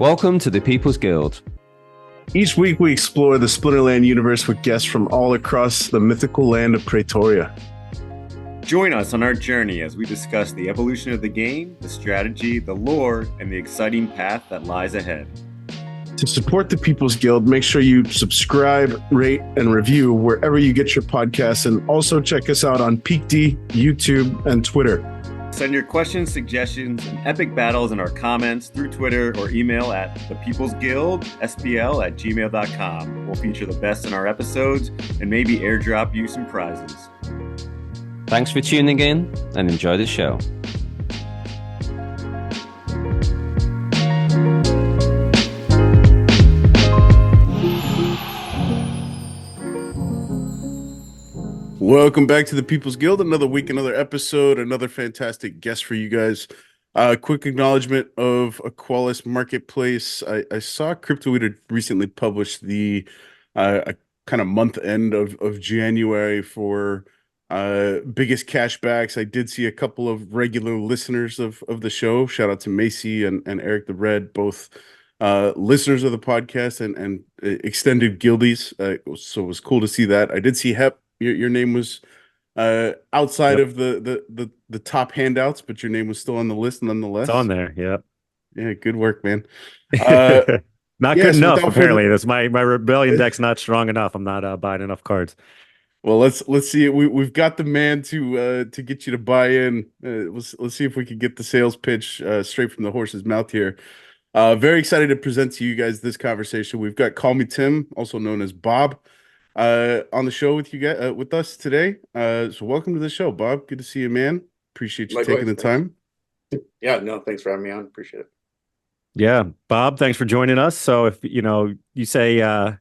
Welcome to the People's Guild. Each week we explore the Splinterlands universe with guests from all across the mythical land of Praetoria. Join us on our journey as we discuss the evolution of the game, the strategy, the lore, and the exciting path that lies ahead. To support the People's Guild, make sure you subscribe, rate, and review wherever you get your podcasts, and also check us out on PeakD, YouTube, and Twitter. Send your questions, suggestions, and epic battles in our comments through Twitter or email at thepeoplesguildspl@gmail.com. We'll feature the best in our episodes and maybe airdrop you some prizes. Thanks for tuning in and enjoy the show. Welcome back to the People's Guild. Another week, another episode, another fantastic guest for you guys. Quick acknowledgement of Aqualis Marketplace. I saw Cryptoweed had recently published the kind of month end of January for biggest cashbacks. I did see a couple of regular listeners of the show. Shout out to Macy and Eric the Red, both listeners of the podcast and extended guildies. So it was cool to see that. I did see Hep. Your name was outside of the top handouts, but your name was still on the list nonetheless. It's on there, yeah. Yeah, good work, man. Not good enough, apparently. That's my rebellion deck's not strong enough. I'm not buying enough cards. Well, let's see. We've got the man to get you to buy in. Let's see if we can get the sales pitch straight from the horse's mouth here. Very excited to present to you guys this conversation. We've got CallMeTim, also known as Bob, on the show with you guys, with us today. So welcome to the show, Bob. Good to see you, man. Appreciate you taking the time. Yeah, no, thanks for having me on. Appreciate it. Yeah, Bob, thanks for joining us. So if you say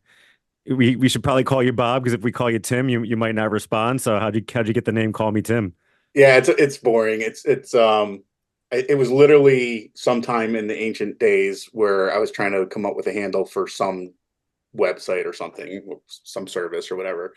we should probably call you Bob, because if we call you Tim, you might not respond. So how'd you get the name CallMeTim? Yeah, it's boring. It was literally sometime in the ancient days where I was trying to come up with a handle for some website or something, some service or whatever,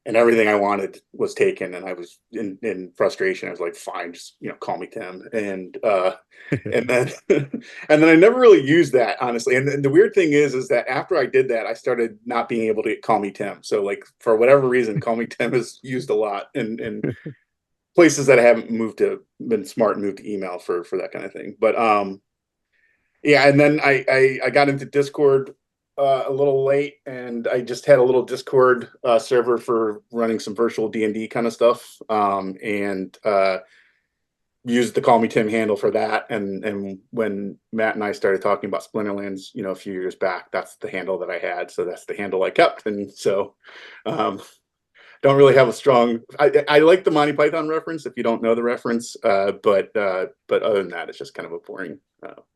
and everything I wanted was taken, and I was in frustration. I was like, fine, just call me Tim. And and then and then I never really used that, honestly. And the weird thing is that after I did that, I started not being able to call me Tim. So like, for whatever reason, call me Tim is used a lot in places that I haven't been smart and moved to email for that kind of thing. But yeah, and then I got into Discord a little late, and I just had a little Discord server for running some virtual D&D kind of stuff, and used the CallMeTim handle for that. And when Matt and I started talking about Splinterlands, a few years back, that's the handle that I had, so that's the handle I kept. And so don't really have a strong. I like the Monty Python reference if you don't know the reference, but other than that, it's just kind of a boring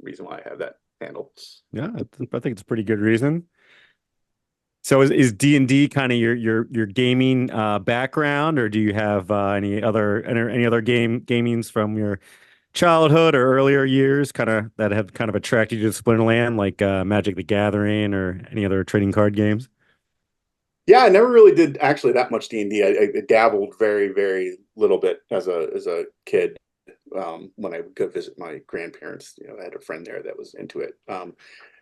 reason why I have that handle. Yeah, I think it's a pretty good reason. So is D&D kind of your gaming background, or do you have any other gamings from your childhood or earlier years that have kind of attracted you to Splinterland, like Magic the Gathering or any other trading card games? Yeah, I never really did actually that much D&D. I dabbled very, very little bit as a kid. When I would go visit my grandparents, I had a friend there that was into it.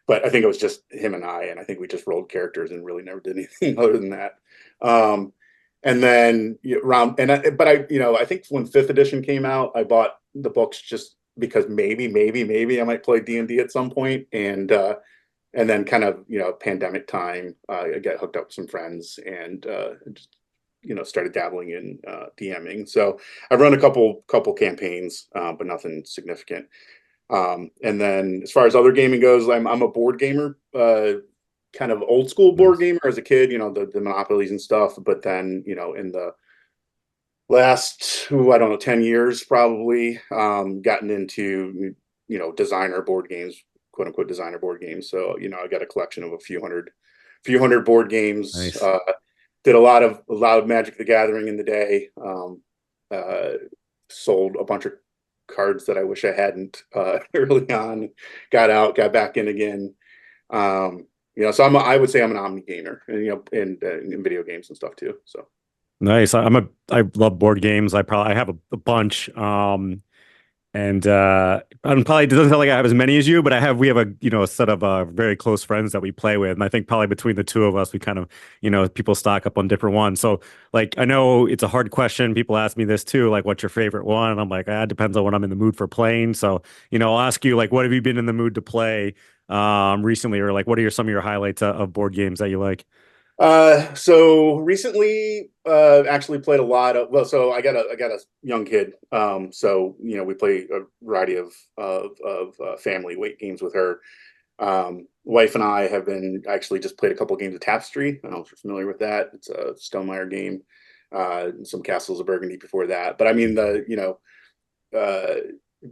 But I think it was just him and I think we just rolled characters and really never did anything other than that. And then I think when 5th edition came out, I bought the books just because maybe I might play D&D at some point. And then kind of, pandemic time, I got hooked up with some friends and just started dabbling in DMing. So I've run a couple campaigns, but nothing significant. And then as far as other gaming goes, I'm a board gamer, kind of old school board gamer as a kid, the Monopolies and stuff. But then, in the last, 10 years, probably, gotten into, designer board games, quote unquote designer board games. So, I got a collection of a few hundred board games. Nice. Did a lot of Magic the Gathering in the day. Sold a bunch of cards that I wish I hadn't early on. Got back in again. So I would say I'm an omni gamer, and in video games and stuff too. So nice. I love board games. I have a bunch. And I'm probably it doesn't sound like I have as many as you, but we have a set of very close friends that we play with, and I think probably between the two of us, we kind of people stock up on different ones. So like I know it's a hard question. People ask me this too, like what's your favorite one? And I'm like, it depends on what I'm in the mood for playing. So I'll ask you like, what have you been in the mood to play recently, or like what are some of your highlights of board games that you like? So recently, actually played a lot of, well, so I got a young kid. So, we play a variety of family weight games with her. Wife and I have been actually just played a couple games of Tapestry. I don't know if you're familiar with that. It's a Stonemaier game, some Castles of Burgundy before that. But I mean,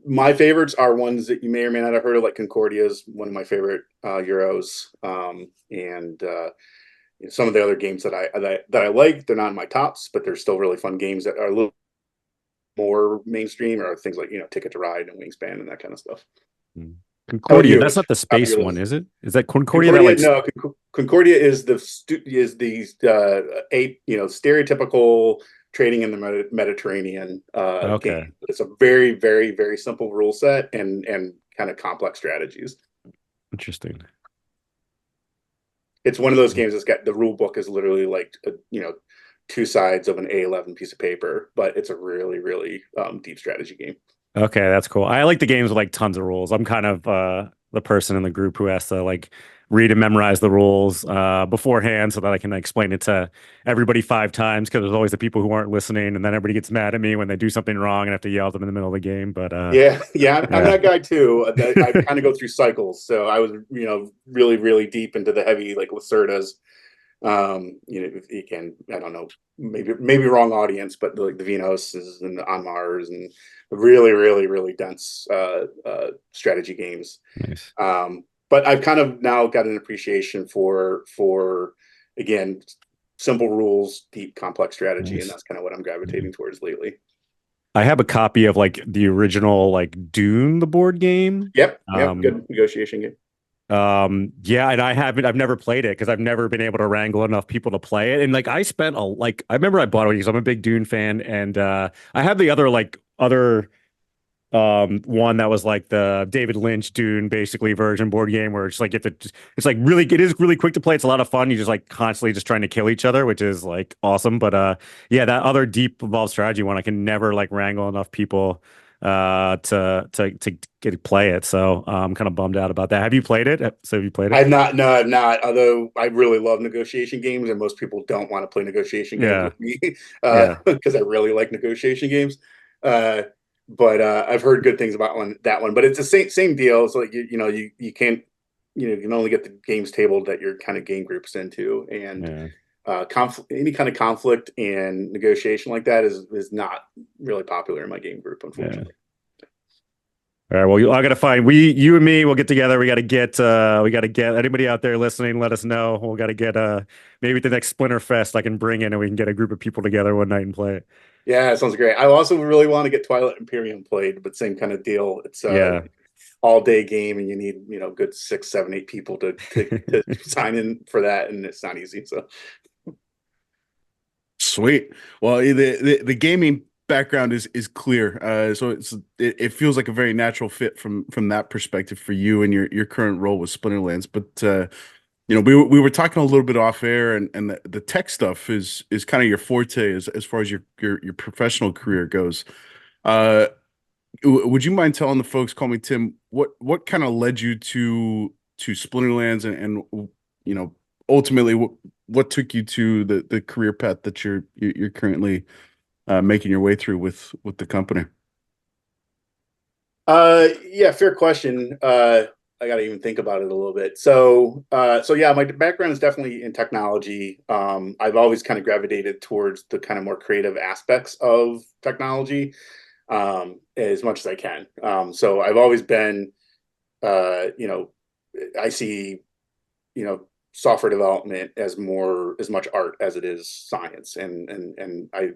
my favorites are ones that you may or may not have heard of, like Concordia is one of my favorite Euros. And some of the other games that I like, they're not in my tops, but they're still really fun games that are a little more mainstream, or things like Ticket to Ride and Wingspan and that kind of stuff. Concordia, that's not the space one, is it? Is that Concordia? Concordia, no, Concordia is the stereotypical trading in the Mediterranean Okay. game. It's a very, very, very simple rule set and kind of complex strategies. Interesting. It's one of those games that's got the rule book is literally like two sides of an A11 piece of paper, but it's a really, really deep strategy game. Okay, that's cool. I like the games with like tons of rules. I'm kind of the person in the group who has to like read and memorize the rules beforehand so that I can explain it to everybody 5 times, because there's always the people who aren't listening, and then everybody gets mad at me when they do something wrong and I have to yell at them in the middle of the game. But yeah, I'm that guy too. I kind of go through cycles. So I was really, really deep into the heavy like Lacerdas. You can, I don't know, maybe wrong audience, but like the Venoses and the On Mars and really, really, really dense strategy games. nice. But I've kind of now got an appreciation for again, simple rules, deep, complex strategy, Nice. and that's kind of what I'm gravitating towards lately. I have a copy of like the original like Dune, the board game. Yep, good negotiation game. Yeah, and I've never played it because I've never been able to wrangle enough people to play it. And like I remember I bought it because I'm a big Dune fan, and I have the other one that was like the David Lynch Dune basically version board game where it's like it's like really, it is really quick to play. It's a lot of fun. You just like constantly just trying to kill each other, which is like awesome. But yeah, that other deep evolved strategy one, I can never like wrangle enough people to get to play it. So I'm kind of bummed out about that. Have you played it? So have you played it? I've not. No, I've not. Although I really love negotiation games, and most people don't want to play negotiation games with me because I really like negotiation games. But I've heard good things about that one. But it's the same deal. It's like you can't you can only get the games tabled that your kind of game group's into, and any kind of conflict and negotiation like that is not really popular in my game group, unfortunately. All right. Well, I got to find you and me. We'll get together. We got to get anybody out there listening. Let us know. We got to get maybe the next Splinter Fest I can bring in, and we can get a group of people together one night and play it. Yeah, it sounds great. I also really want to get Twilight Imperium played, but same kind of deal. It's all day game, and you need good 6, 7, 8 people to sign in for that, and it's not easy. So sweet. Well, the gaming background is clear, so it feels like a very natural fit from that perspective for you and your current role with Splinterlands. But we were talking a little bit off air, and the tech stuff is kind of your forte as far as your professional career goes. Would you mind telling the folks, Call Me Tim, what kind of led you to Splinterlands, and ultimately what took you to the career path that you're currently making your way through with the company? Yeah, fair question. I got to even think about it a little bit. So yeah, my background is definitely in technology. I've always kind of gravitated towards the kind of more creative aspects of technology, as much as I can. So I've always been, I see, software development as much art as it is science. And I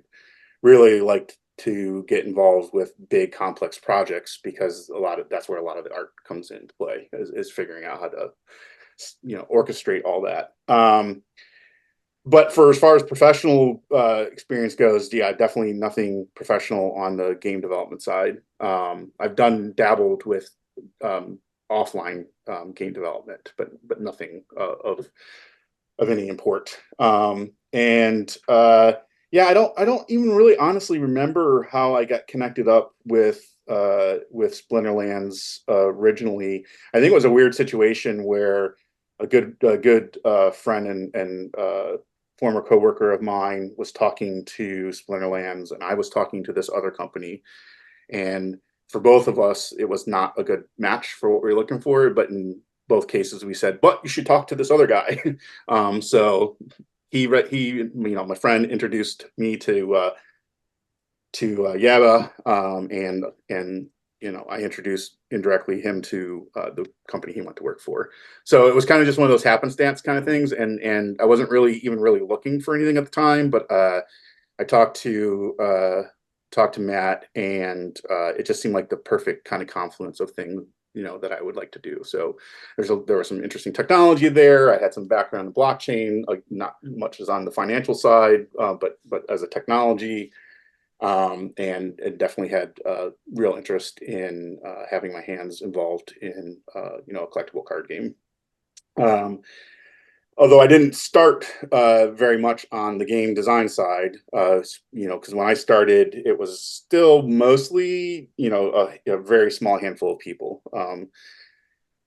really liked to get involved with big complex projects, because that's where a lot of the art comes into play, is figuring out how to orchestrate all that. but for as far as professional experience goes, yeah, definitely nothing professional on the game development side. I've dabbled with offline game development, but nothing of any import. Yeah, I don't even really honestly remember how I got connected up with Splinterlands originally. I think it was a weird situation where a good friend and former coworker of mine was talking to Splinterlands, and I was talking to this other company, and for both of us, it was not a good match for what we were looking for. But in both cases, we said, "But you should talk to this other guy." So my friend introduced me to Yaba, and I introduced indirectly him to the company he went to work for. So it was kind of just one of those happenstance kind of things, and I wasn't really looking for anything at the time, but I talked to Matt, and it just seemed like the perfect kind of confluence of things that I would like to do. So there was some interesting technology there. I had some background in blockchain, like not much as on the financial side, but as a technology, and definitely had real interest in having my hands involved in a collectible card game. Although I didn't start very much on the game design side, because when I started, it was still mostly, a very small handful of people.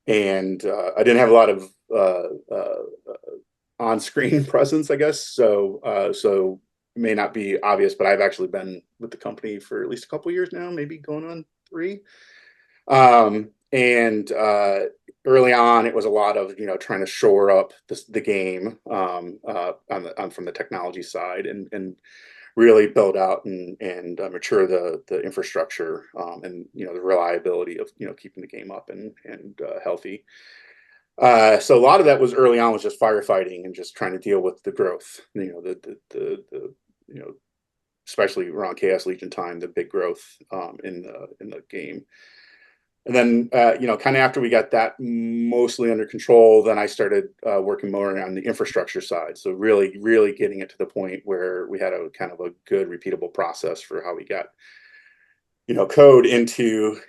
And I didn't have a lot of on-screen presence, I guess. So it may not be obvious, but I've actually been with the company for at least a couple of years now, maybe going on 3. And early on, it was a lot of trying to shore up the game from the technology side, and really build out and mature the infrastructure, and the reliability of keeping the game up and healthy. So a lot of that was early on was just firefighting and just trying to deal with the growth, especially around Chaos Legion time, the big growth in the game. And then, kind of after we got that mostly under control, then I started working more on the infrastructure side. So really, really getting it to the point where we had a kind of a good repeatable process for how we got, code into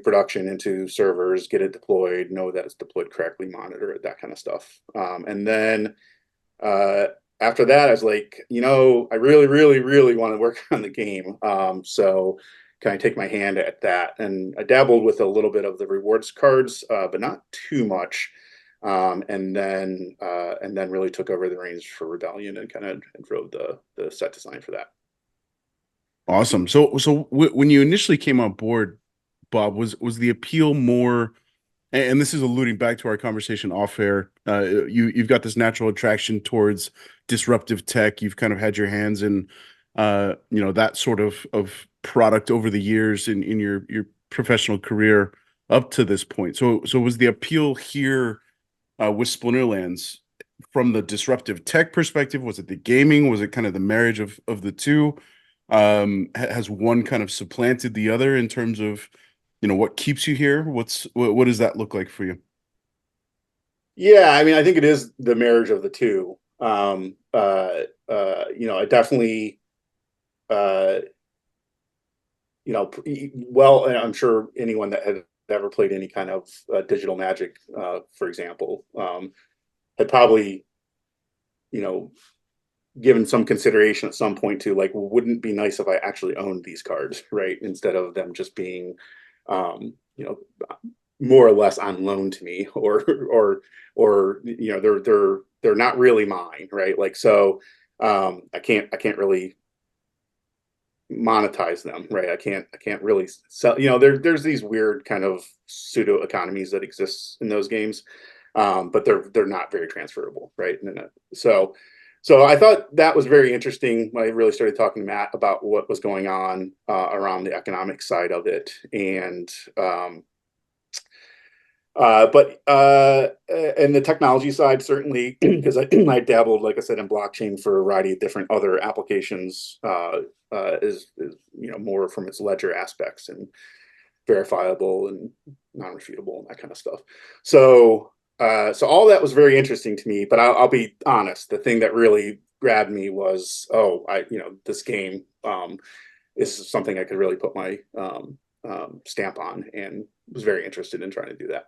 production, into servers, get it deployed, know that it's deployed correctly, monitor it, that kind of stuff. And then after that, I was like, I really, really, really want to work on the game. So kind of take my hand at that, and I dabbled with a little bit of the rewards cards, but not too much. And then really took over the reins for Rebellion and kind of drove the set design for that. Awesome. So when you initially came on board, Bob, was the appeal more, and this is alluding back to our conversation off air, you've got this natural attraction towards disruptive tech. You've kind of had your hands in that sort of product over the years in your professional career up to this point. So was the appeal here with Splinterlands from the disruptive tech perspective? Was it the gaming? Was it kind of the marriage of the two? Has one kind of supplanted the other in terms of what keeps you here? What does that look like for you? Yeah, I mean, I think it is the marriage of the two. I definitely well, and I'm sure anyone that had ever played any kind of digital magic, for example, had probably, given some consideration at some point to like, well, wouldn't it be nice if I actually owned these cards, right? Instead of them just being, more or less on loan to me, or they're not really mine, right? Like, so I can't really monetize them, right? I can't really sell, there's these weird kind of pseudo economies that exist in those games, but they're not very transferable, right? And so I thought that was very interesting when I really started talking to Matt about what was going on around the economic side of it. And and the technology side, certainly, because I dabbled, like I said, in blockchain for a variety of different other applications, is more from its ledger aspects and verifiable and non-refutable and that kind of stuff. So all that was very interesting to me. But I'll be honest, the thing that really grabbed me was, oh, this game is something I could really put my stamp on, and was very interested in trying to do that.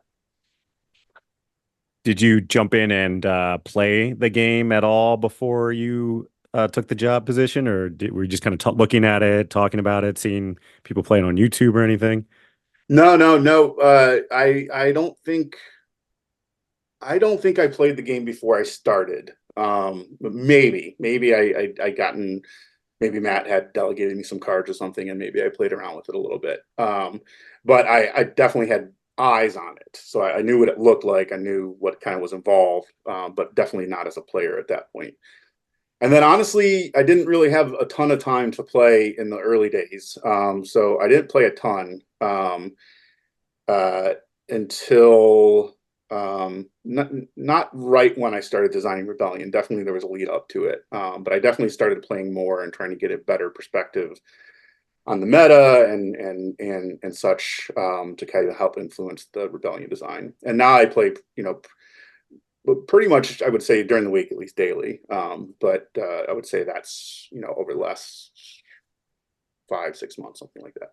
Did you jump in and play the game at all before you took the job position, or were you just kind of looking at it, talking about it, seeing people playing on YouTube or anything? No. I don't think I played the game before I started. But maybe I gotten, maybe Matt had delegated me some cards or something, and maybe I played around with it a little bit. But I definitely had eyes on it, so I knew what it looked like. I knew what kind of was involved, but definitely not as a player at that point. And then honestly, I didn't really have a ton of time to play in the early days, so I didn't play a ton uh, until not right when I started designing Rebellion. Definitely there was a lead up to it, but I definitely started playing more and trying to get a better perspective on the meta and such, to kind of help influence the Rebellion design. And now I play, pretty much, I would say, during the week, at least daily. But I would say that's, over the last 5-6 months, something like that.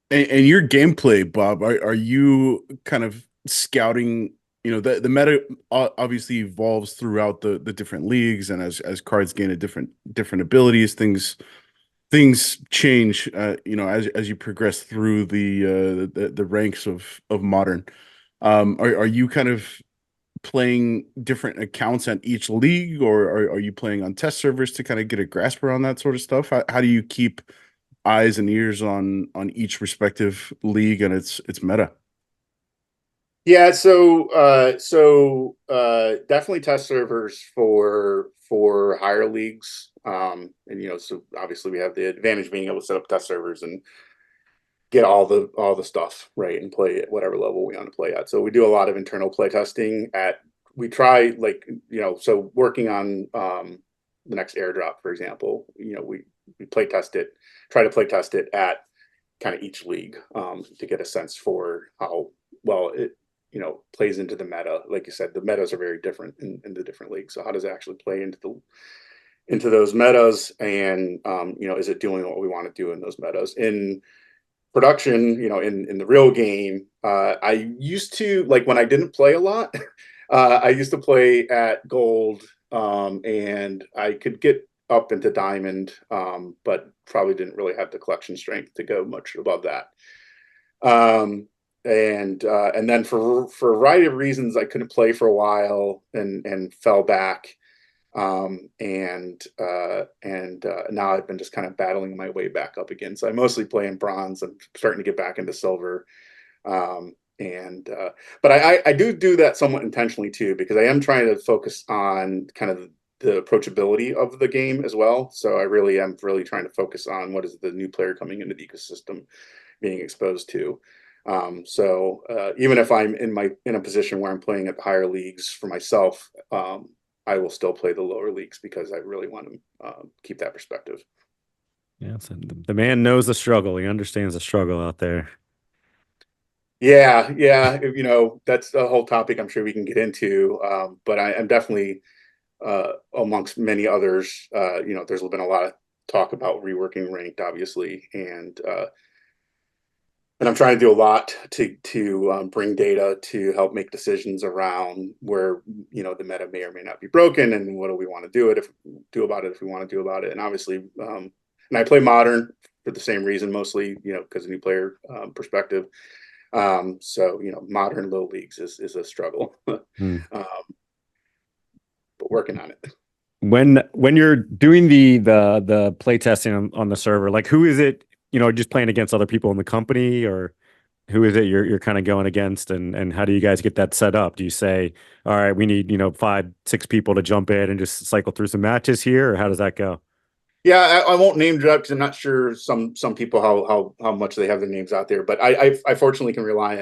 And your gameplay, Bob, are you kind of scouting? The meta obviously evolves throughout the different leagues, and as cards gain a different abilities, things change. As you progress through the ranks of modern. Are you kind of playing different accounts at each league, or are you playing on test servers to kind of get a grasp around that sort of stuff? How do you keep eyes and ears on each respective league and its meta? Yeah, so definitely test servers for higher leagues. And so obviously we have the advantage of being able to set up test servers and get all the stuff right and play at whatever level we want to play at. So we do a lot of internal play testing we try, so working on the next airdrop, for example, we play test it, try to play test it at kind of each league, to get a sense for how well it plays into the meta. Like you said, the metas are very different in the different leagues. So how does it actually play into those metas? And is it doing what we want to do in those metas? In production, in the real game, I used to, like, when I didn't play a lot, I used to play at gold, and I could get up into diamond, but probably didn't really have the collection strength to go much above that. And then for a variety of reasons, I couldn't play for a while and fell back. And now I've been just kind of battling my way back up again. So I mostly play in bronze. I'm starting to get back into silver. But I do that somewhat intentionally too, because I am trying to focus on kind of the approachability of the game as well. So I really am trying to focus on what is the new player coming into the ecosystem being exposed to. So even if I'm in a position where I'm playing at the higher leagues for myself, I will still play the lower leagues because I really want to keep that perspective. Yeah, so the man knows the struggle. He understands the struggle out there. Yeah. That's a whole topic I'm sure we can get into. But I'm definitely, amongst many others, there's been a lot of talk about reworking ranked, obviously, and I'm trying to do a lot to bring data to help make decisions around where the meta may or may not be broken, and what do we want to do about it if we want to do about it. And obviously, and I play modern for the same reason, mostly because of new player perspective. So modern low leagues is a struggle, but working on it. When you're doing the play testing on the server, like, who is it? Just playing against other people in the company, or who is it you're kind of going against, and how do you guys get that set up? Do you say, all right, we need 5-6 people to jump in and just cycle through some matches here, or how does that go? Yeah, I won't name drop because I'm not sure some people how much they have their names out there, but I fortunately can rely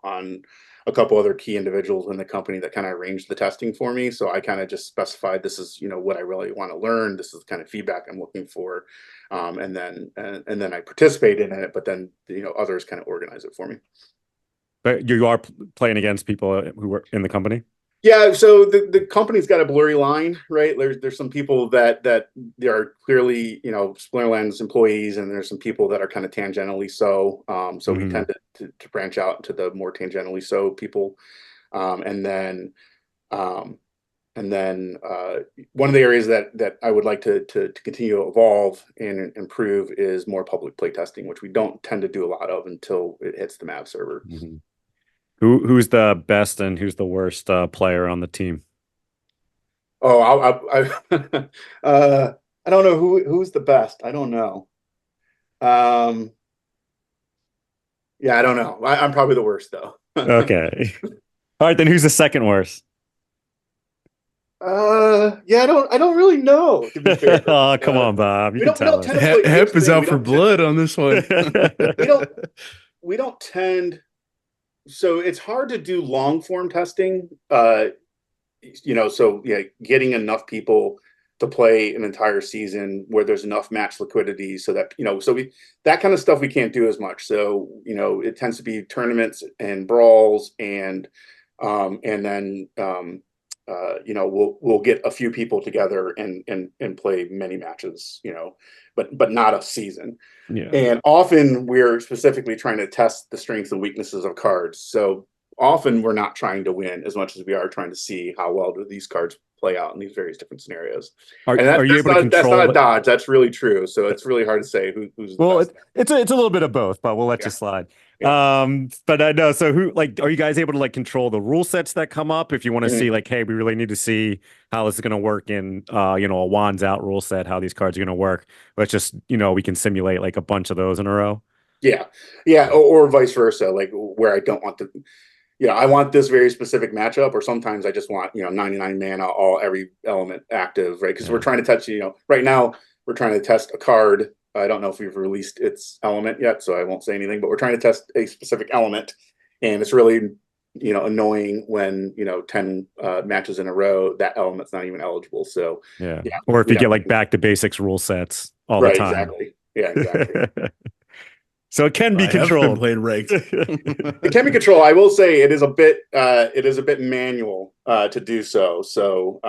on a couple other key individuals in the company that kind of arrange the testing for me. So I kind of just specified, this is what I really want to learn. This is the kind of feedback I'm looking for, and then I participate in it. But then others kind of organize it for me. But you are playing against people who were in the company. Yeah, so the company's got a blurry line, right? There's some people that they are clearly, Splinterlands employees, and there's some people that are kind of tangentially so. So we tend to branch out into the more tangentially so people. And then one of the areas that I would like to continue to evolve and improve is more public playtesting, which we don't tend to do a lot of until it hits the Mav server. Who's the best and who's the worst player on the team? Oh, I don't know who's the best. I don't know. Yeah, I don't know. I'm probably the worst though. Okay. All right, then who's the second worst? Yeah, I don't really know, to be fair. Oh, come on, Bob. You can tell us. tend to play. Hep is out We for don't blood on this one. we don't tend. So it's hard to do long form testing. So yeah, getting enough people to play an entire season where there's enough match liquidity so that that kind of stuff we can't do as much. So it tends to be tournaments and brawls and then we'll get a few people together and play many matches, but not a season. Yeah. And often we're specifically trying to test the strengths and weaknesses of cards. So often we're not trying to win as much as we are trying to see how well do these cards play out in these various different scenarios. Are you able to control? That's not a dodge. That's really true. So it's really hard to say who's well. the best. It's a little bit of both, but we'll let you slide. Yeah. But I know. So are you guys able to control the rule sets that come up? If you want to see hey, we really need to see how this is going to work in a wands out rule set, how these cards are going to work. Let's just we can simulate a bunch of those in a row. Yeah, or vice versa. Where I don't want to. I want this very specific matchup, or sometimes I just want 99 mana, every element active, right? Because we're trying to touch right now we're trying to test a card. I don't know if we've released its element yet, so I won't say anything. But we're trying to test a specific element, and it's really annoying when 10 matches in a row that element's not even eligible. So yeah. Or if you get back to basics rule sets all the time. Exactly. Yeah, exactly. So it can be controlled. Played ranked. It can be controlled. I will say it is a bit manual to do so. So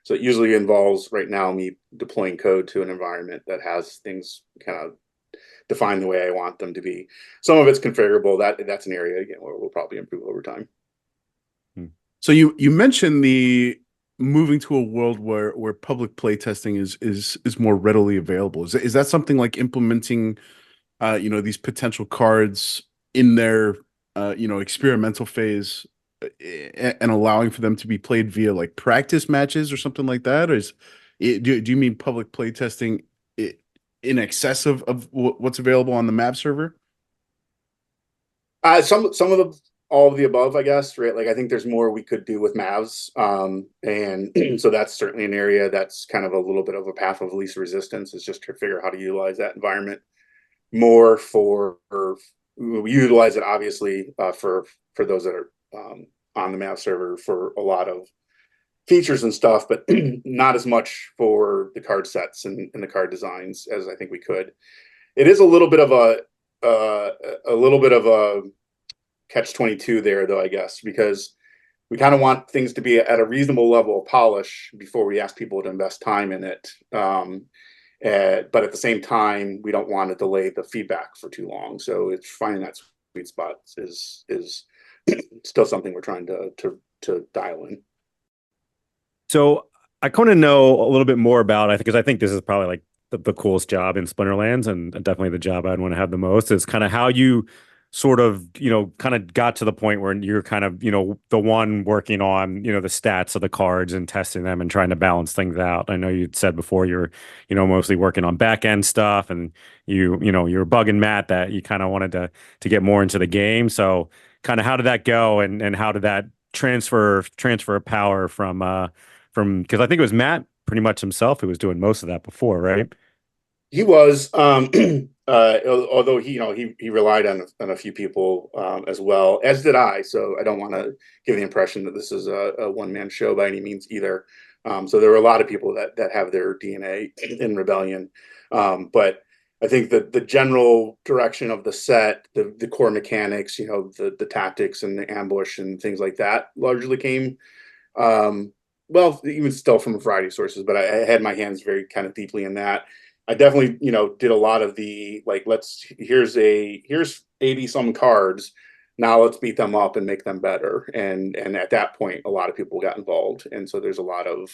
it usually involves right now me deploying code to an environment that has things kind of defined the way I want them to be. Some of it's configurable. That's an area again where we'll probably improve over time. So you mentioned the moving to a world where public playtesting is more readily available. Is that something like implementing these potential cards in their experimental phase and allowing for them to be played via practice matches or something like that? Or do you mean public playtesting in excess of what's available on the map server? Some of all of the above, I guess, right? I think there's more we could do with Mavs. And so that's certainly an area that's kind of a little bit of a path of least resistance, is just to figure out how to utilize that environment more we utilize it obviously for those that are on the Mav server for a lot of features and stuff, but not as much for the card sets and the card designs as I think we could. It is a little bit of a catch-22 there, though, I guess, because we kind of want things to be at a reasonable level of polish before we ask people to invest time in it. But at the same time, we don't want to delay the feedback for too long. So it's finding that sweet spot is still something we're trying to dial in. So I kind of know a little bit more about, because I think this is probably the coolest job in Splinterlands, and definitely the job I'd want to have the most, is kind of how you sort of, kind of got to the point where you're kind of, the one working on, the stats of the cards and testing them and trying to balance things out. I know you'd said before you're, mostly working on back end stuff, and you're bugging Matt that you kind of wanted to get more into the game. So kind of how did that go, and how did that transfer power from, because I think it was Matt pretty much himself who was doing most of that before, right? He was, although he relied on a few people as well, as did I. So I don't want to give the impression that this is a one-man show by any means either. So there were a lot of people that have their DNA in Rebellion. But I think that the general direction of the set, the core mechanics, the tactics and the ambush and things like that largely came Well, even still from a variety of sources, but I had my hands very kind of deeply in that. I definitely, did a lot of the like, here's 80 some cards. Now let's beat them up and make them better. And at that point, a lot of people got involved. And so there's a lot of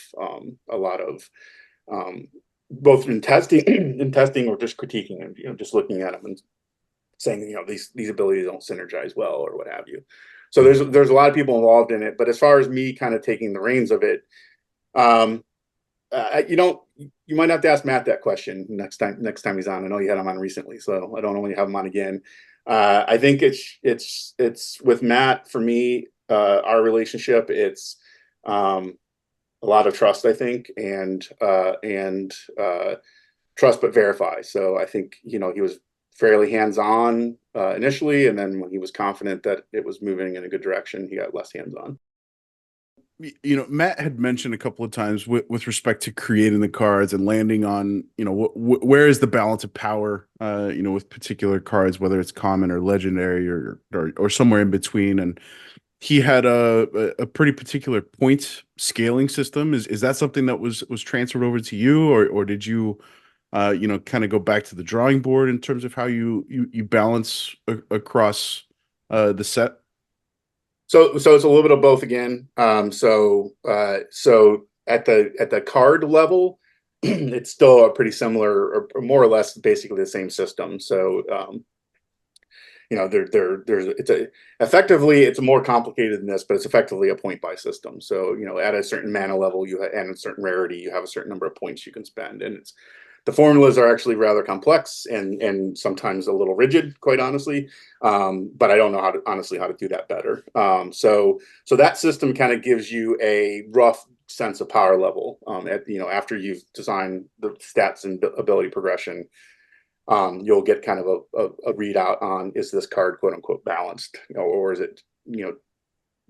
both in testing or just critiquing and, just looking at them and saying, these abilities don't synergize well or what have you. So there's a lot of people involved in it. But as far as me kind of taking the reins of it, you might have to ask Matt that question next time he's on. I know you had him on recently, so I don't know when you have him on again. I think it's with Matt, for me, our relationship, it's a lot of trust, I think, and trust but verify. So I think he was fairly hands-on initially, and then when he was confident that it was moving in a good direction, he got less hands-on. Matt had mentioned a couple of times with respect to creating the cards and landing on, where is the balance of power, with particular cards, whether it's common or legendary or somewhere in between. And he had a pretty particular point scaling system. Is that something that was transferred over to you, or did you, kind of go back to the drawing board in terms of how you balance across the set? So it's a little bit of both again. So at the card level, it's still a pretty similar or more or less basically the same system. So it's more complicated than this, but it's effectively a point buy system. So at a certain mana level, and a certain rarity, you have a certain number of points you can spend, and the formulas are actually rather complex and sometimes a little rigid, quite honestly. But I don't know how to do that better. So that system kind of gives you a rough sense of power level. After you've designed the stats and ability progression, you'll get kind of a readout on, is this card quote unquote balanced, or is it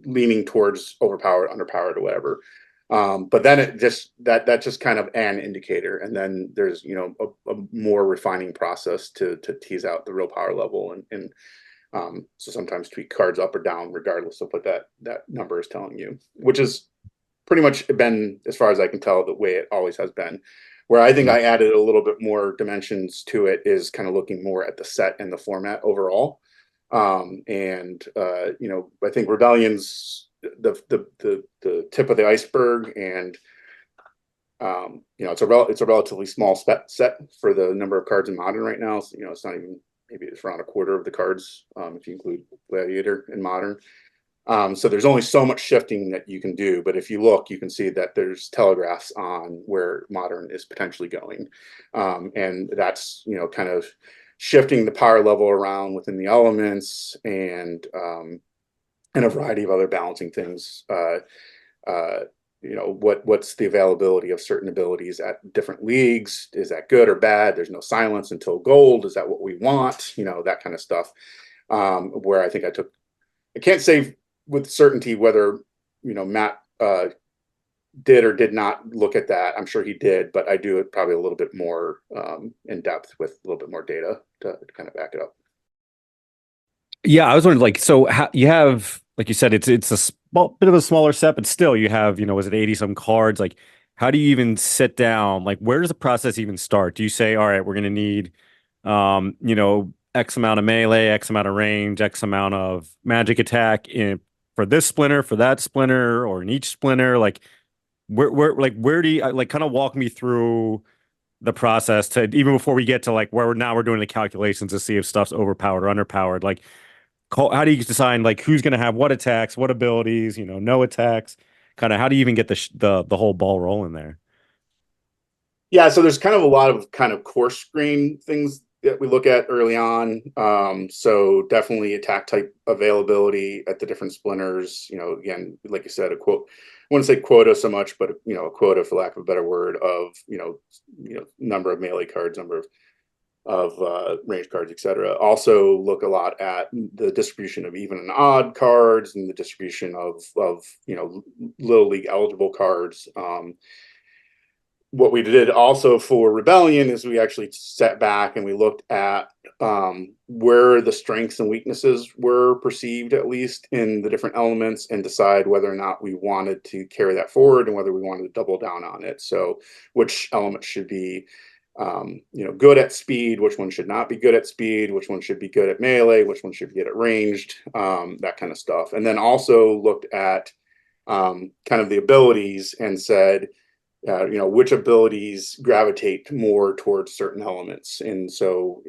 leaning towards overpowered, underpowered, or whatever. But then that's just kind of an indicator, and then there's a more refining process to tease out the real power level, and so sometimes tweak cards up or down regardless of what that number is telling you, which is pretty much been, as far as I can tell, the way it always has been. Where I think I added a little bit more dimensions to it is kind of looking more at the set and the format overall. I think Rebellion's the tip of the iceberg, and it's a relatively small set for the number of cards in Modern right now. So, it's not even, maybe it's around a quarter of the cards if you include Gladiator in Modern. So there's only so much shifting that you can do, but if you look, you can see that there's telegraphs on where Modern is potentially going, and that's kind of shifting the power level around within the elements, and a variety of other balancing things. What's the availability of certain abilities at different leagues? Is that good or bad? There's no silence until gold. Is that what we want? That kind of stuff. Where I think I can't say with certainty whether Matt did or did not look at that. I'm sure he did, but I do it probably a little bit more in depth with a little bit more data to kind of back it up. Yeah, I was wondering, so you have, like you said, it's a bit of a smaller set, but still you have, was it 80 some cards? Like, how do you even sit down? Like, where does the process even start? Do you say, all right, we're going to need, X amount of melee, X amount of range, X amount of magic attack for this splinter, for that splinter, or in each splinter? Like, where do you, kind of walk me through the process to, even before we get to where we're doing the calculations to see if stuff's overpowered or underpowered? Like, how do you decide who's going to have what attacks, what abilities, no attacks? Kind of how do you even get the whole ball rolling there? Yeah, so there's kind of a lot of kind of course screen things that we look at early on. So definitely attack type availability at the different splinters. Again, like you said, I wouldn't say quota so much, but a quota, for lack of a better word, of number of melee cards, number of range cards, etc. Also look a lot at the distribution of even and odd cards and the distribution of little league eligible cards. what we did also for Rebellion is we actually sat back and we looked at where the strengths and weaknesses were perceived, at least in the different elements, and decide whether or not we wanted to carry that forward and whether we wanted to double down on it. So which elements should be good at speed, which one should not be good at speed, which one should be good at melee, which one should be good at ranged, that kind of stuff. And then also looked at kind of the abilities and said, which abilities gravitate more towards certain elements. And so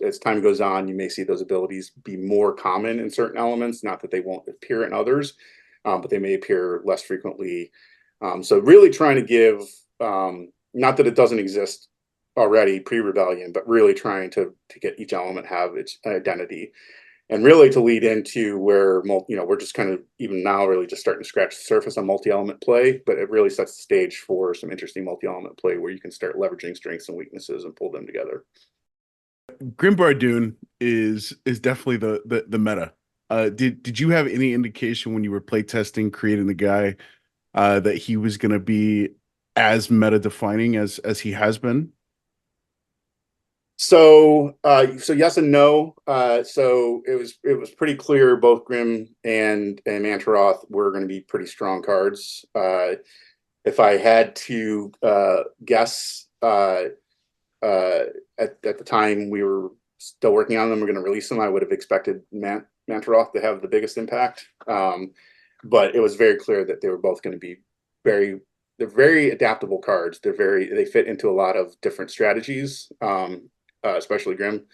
as time goes on, you may see those abilities be more common in certain elements, not that they won't appear in others, but they may appear less frequently. So really trying to give, not that it doesn't exist already pre-Rebellion, but really trying to get each element have its identity. And really to lead into where, we're just kind of even now really just starting to scratch the surface on multi-element play, but it really sets the stage for some interesting multi-element play where you can start leveraging strengths and weaknesses and pull them together. Grimbar Dune is definitely the meta. Did you have any indication when you were playtesting, creating the guy, that he was going to be as meta defining as he has been? So yes and no. So it was pretty clear both Grim and Mantaroth were going to be pretty strong cards. If I had to guess, at the time we were still working on them, we're going to release them, I would have expected Mantaroth to have the biggest impact. But it was very clear that they were both going to be they're very adaptable cards. They fit into a lot of different strategies. Especially Grim.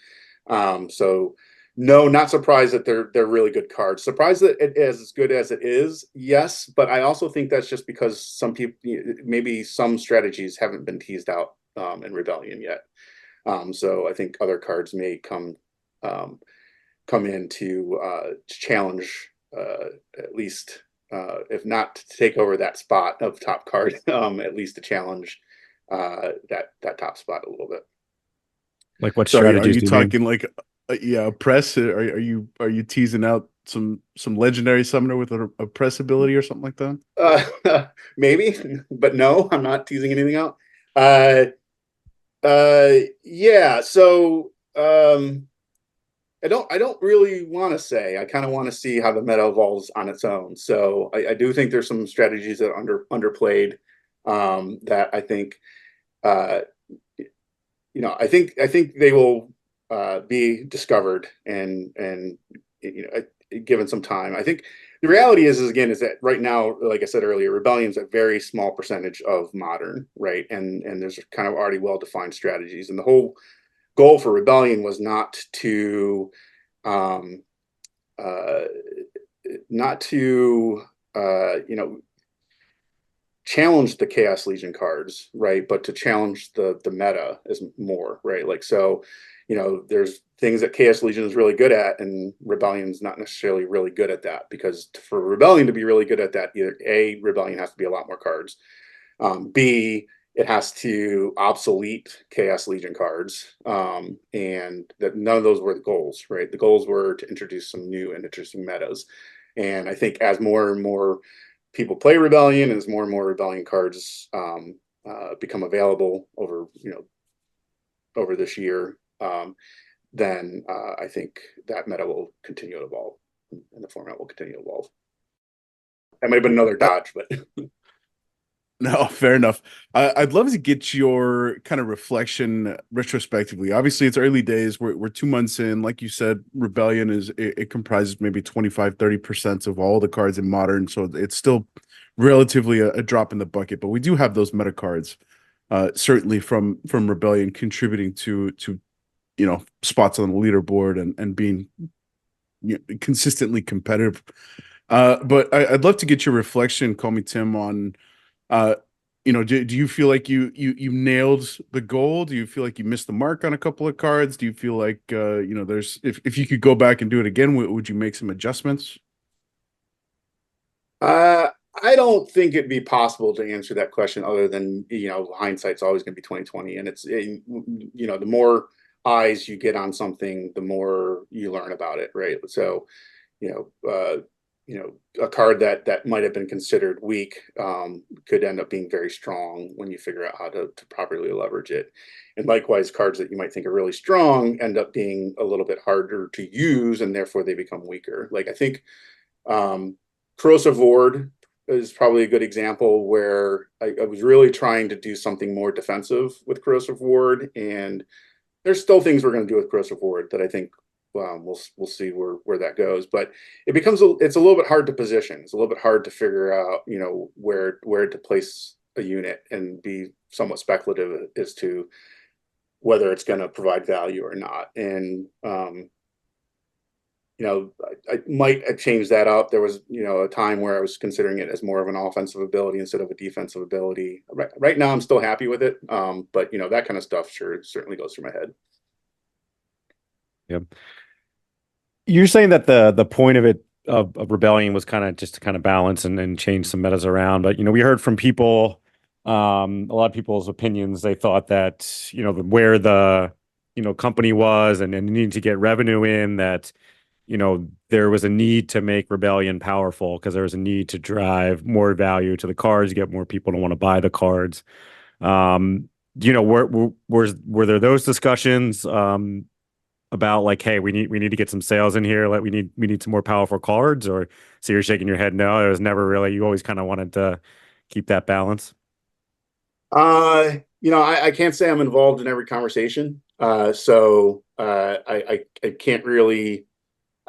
So no, not surprised that they're really good cards. Surprised that it is as good as it is, yes, but I also think that's just because some people, maybe some strategies haven't been teased out in Rebellion yet. So I think other cards may come in to challenge, at least if not to take over that spot of top card, at least to challenge that top spot a little bit. Like what Sorry, are strategies you do you mean? talking like press? Are you teasing out some legendary summoner with a press ability or something like that? Maybe, but no, I'm not teasing anything out. Yeah. So I don't really want to say. I kind of want to see how the meta evolves on its own. So I do think there's some strategies that are underplayed, that I think I think they will be discovered and given some time. I think the reality is that right now, like I said earlier, Rebellion's a very small percentage of modern, right? And there's kind of already well-defined strategies. And the whole goal for Rebellion was not to challenge the Chaos Legion cards, right? But to challenge the meta is more, right? Like, so, there's things that Chaos Legion is really good at, and Rebellion's not necessarily really good at that, because for Rebellion to be really good at that, either A, Rebellion has to be a lot more cards. B, it has to obsolete Chaos Legion cards, and that none of those were the goals, right? The goals were to introduce some new and interesting metas. And I think as more and more people play Rebellion, as more and more Rebellion cards become available over this year, then I think that meta will continue to evolve, and the format will continue to evolve. That might have been another dodge, but No, fair enough. I'd love to get your kind of reflection retrospectively. Obviously, it's early days. We're 2 months in. Like you said, Rebellion it comprises maybe 25-30% of all the cards in Modern, so it's still relatively a drop in the bucket. But we do have those meta cards, certainly from Rebellion, contributing to spots on the leaderboard and being consistently competitive. But I'd love to get your reflection, CallMeTim, on. Do you feel like you nailed the goal? Do you feel like you missed the mark on a couple of cards? Do you feel like there's if you could go back and do it again, would you make some adjustments? I don't think it'd be possible to answer that question other than hindsight's always going to be 2020, and it's the more eyes you get on something, the more you learn about it, right? So a card that might have been considered weak could end up being very strong when you figure out how to properly leverage it. And likewise, cards that you might think are really strong end up being a little bit harder to use, and therefore they become weaker. Like I think Corrosive Ward is probably a good example where I was really trying to do something more defensive with Corrosive Ward, and there's still things we're going to do with Corrosive Ward that I think we'll see where that goes. But it's a little bit hard to position. It's a little bit hard to figure out where to place a unit and be somewhat speculative as to whether it's going to provide value or not. And I might have changed that up. There was, a time where I was considering it as more of an offensive ability instead of a defensive ability. Right now, I'm still happy with it. But that kind of stuff certainly goes through my head. Yeah. You're saying that the point of it of Rebellion was kind of just to kind of balance and change some metas around. But we heard from people, a lot of people's opinions. They thought that where the company was and needing to get revenue in, that there was a need to make Rebellion powerful because there was a need to drive more value to the cards, get more people to want to buy the cards. Were there those discussions about like, hey, we need to get some sales in here, like we need some more powerful cards? Or so you're shaking your head no, it was never really, you always kind of wanted to keep that balance? I can't say I'm involved in every conversation. So I can't really.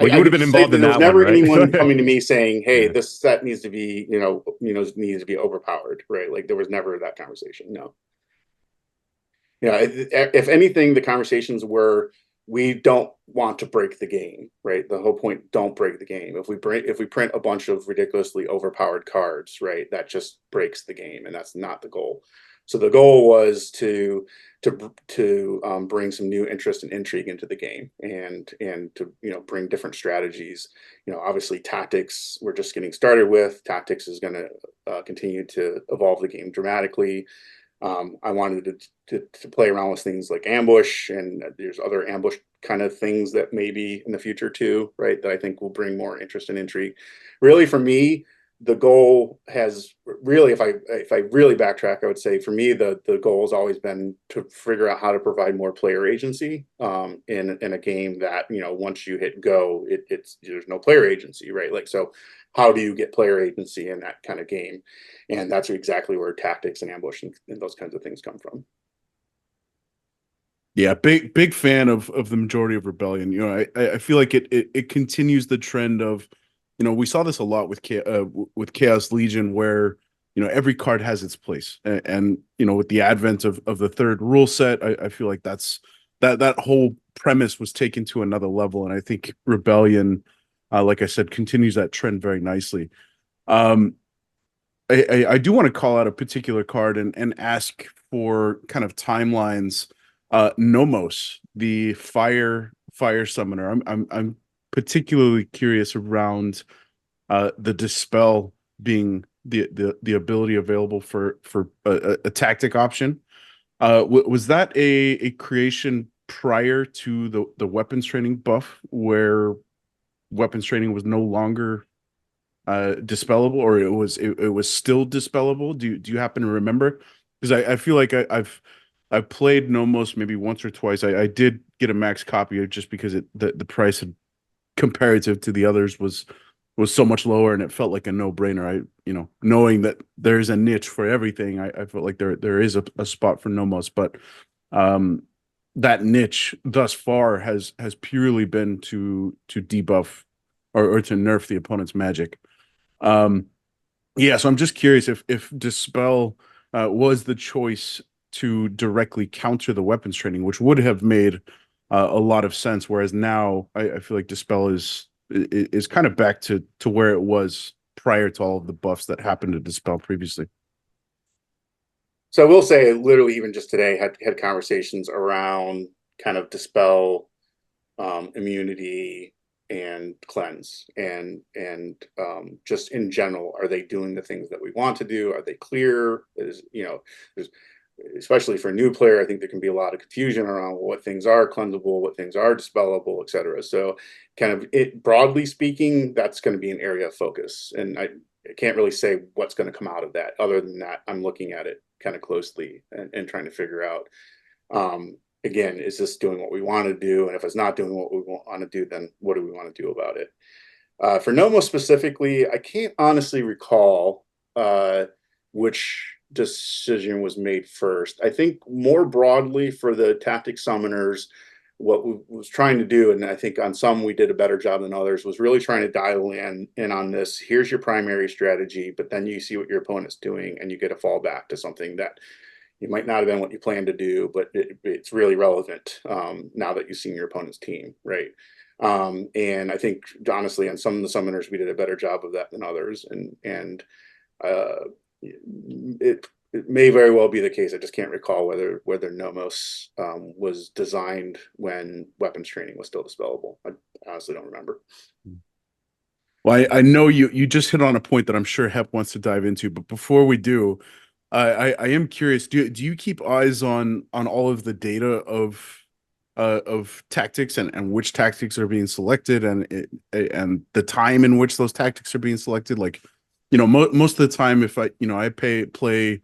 Well, you would have been involved in that one, right? There was never anyone coming to me saying, "Hey, Yeah. this set needs to be, needs to be overpowered," right? Like there was never that conversation. No. If anything, the conversations were, we don't want to break the game, right? The whole point, don't break the game. If we print a bunch of ridiculously overpowered cards, right, that just breaks the game, and that's not the goal. So the goal was to bring some new interest and intrigue into the game, and to bring different strategies. Obviously tactics we're just getting started with. Tactics is going to continue to evolve the game dramatically. I wanted to play around with things like ambush, and there's other ambush kind of things that maybe in the future too, right? That I think will bring more interest and intrigue. Really, for me, the goal has really, if I really backtrack, I would say for me the goal has always been to figure out how to provide more player agency in a game that once you hit go, there's no player agency, right? Like, so how do you get player agency in that kind of game? And that's exactly where tactics and ambush and those kinds of things come from. Yeah, big fan of the majority of Rebellion. I feel like it continues the trend of, we saw this a lot with Chaos Legion, where every card has its place, and with the advent of the third rule set, I feel like that whole premise was taken to another level, and I think Rebellion, like I said, continues that trend very nicely. I do want to call out a particular card and ask for kind of timelines. Nomos, the fire summoner. I'm particularly curious around the dispel being the ability available for a tactic option. Was that a creation prior to the weapons training buff, where weapons training was no longer dispellable, or it was still dispellable? Do you happen to remember? Because I feel like I've played Nomos maybe once or twice. I did get a max copy just because the price had, comparative to the others, was so much lower, and it felt like a no-brainer. Knowing that there's a niche for everything, I felt like there is a spot for Nomos, but that niche thus far has purely been to debuff or to nerf the opponent's magic. Yeah, so I'm just curious if dispel was the choice to directly counter the weapons training, which would have made a lot of sense. Whereas now I feel like dispel is kind of back to where it was prior to all of the buffs that happened to dispel previously. So I will say, literally, even just today, had conversations around kind of dispel, immunity, and cleanse, and just in general, are they doing the things that we want to do? Are they clear? especially for a new player, I think there can be a lot of confusion around what things are cleansable, what things are dispellable, etc. So kind of broadly speaking, that's going to be an area of focus. And I can't really say what's going to come out of that. Other than that, I'm looking at it kind of closely and trying to figure out, again, is this doing what we want to do? And if it's not doing what we want to do, then what do we want to do about it? For Nomos specifically, I can't honestly recall which decision was made first. I think more broadly for the tactic summoners, what we was trying to do, and I think on some we did a better job than others, was really trying to dial in on this. Here's your primary strategy, but then you see what your opponent's doing and you get a fallback to something that you might not have been what you planned to do, but it's really relevant now that you've seen your opponent's team, right? And I think honestly, on some of the summoners, we did a better job of that than others, and it may very well be the case. I just can't recall whether Nomos was designed when weapons training was still dispellable. I honestly don't remember. Well, I know you just hit on a point that I'm sure Hep wants to dive into, but before we do, I am curious. Do you keep eyes on all of the data of tactics and which tactics are being selected and the time in which those tactics are being selected? Like, most of the time, if I play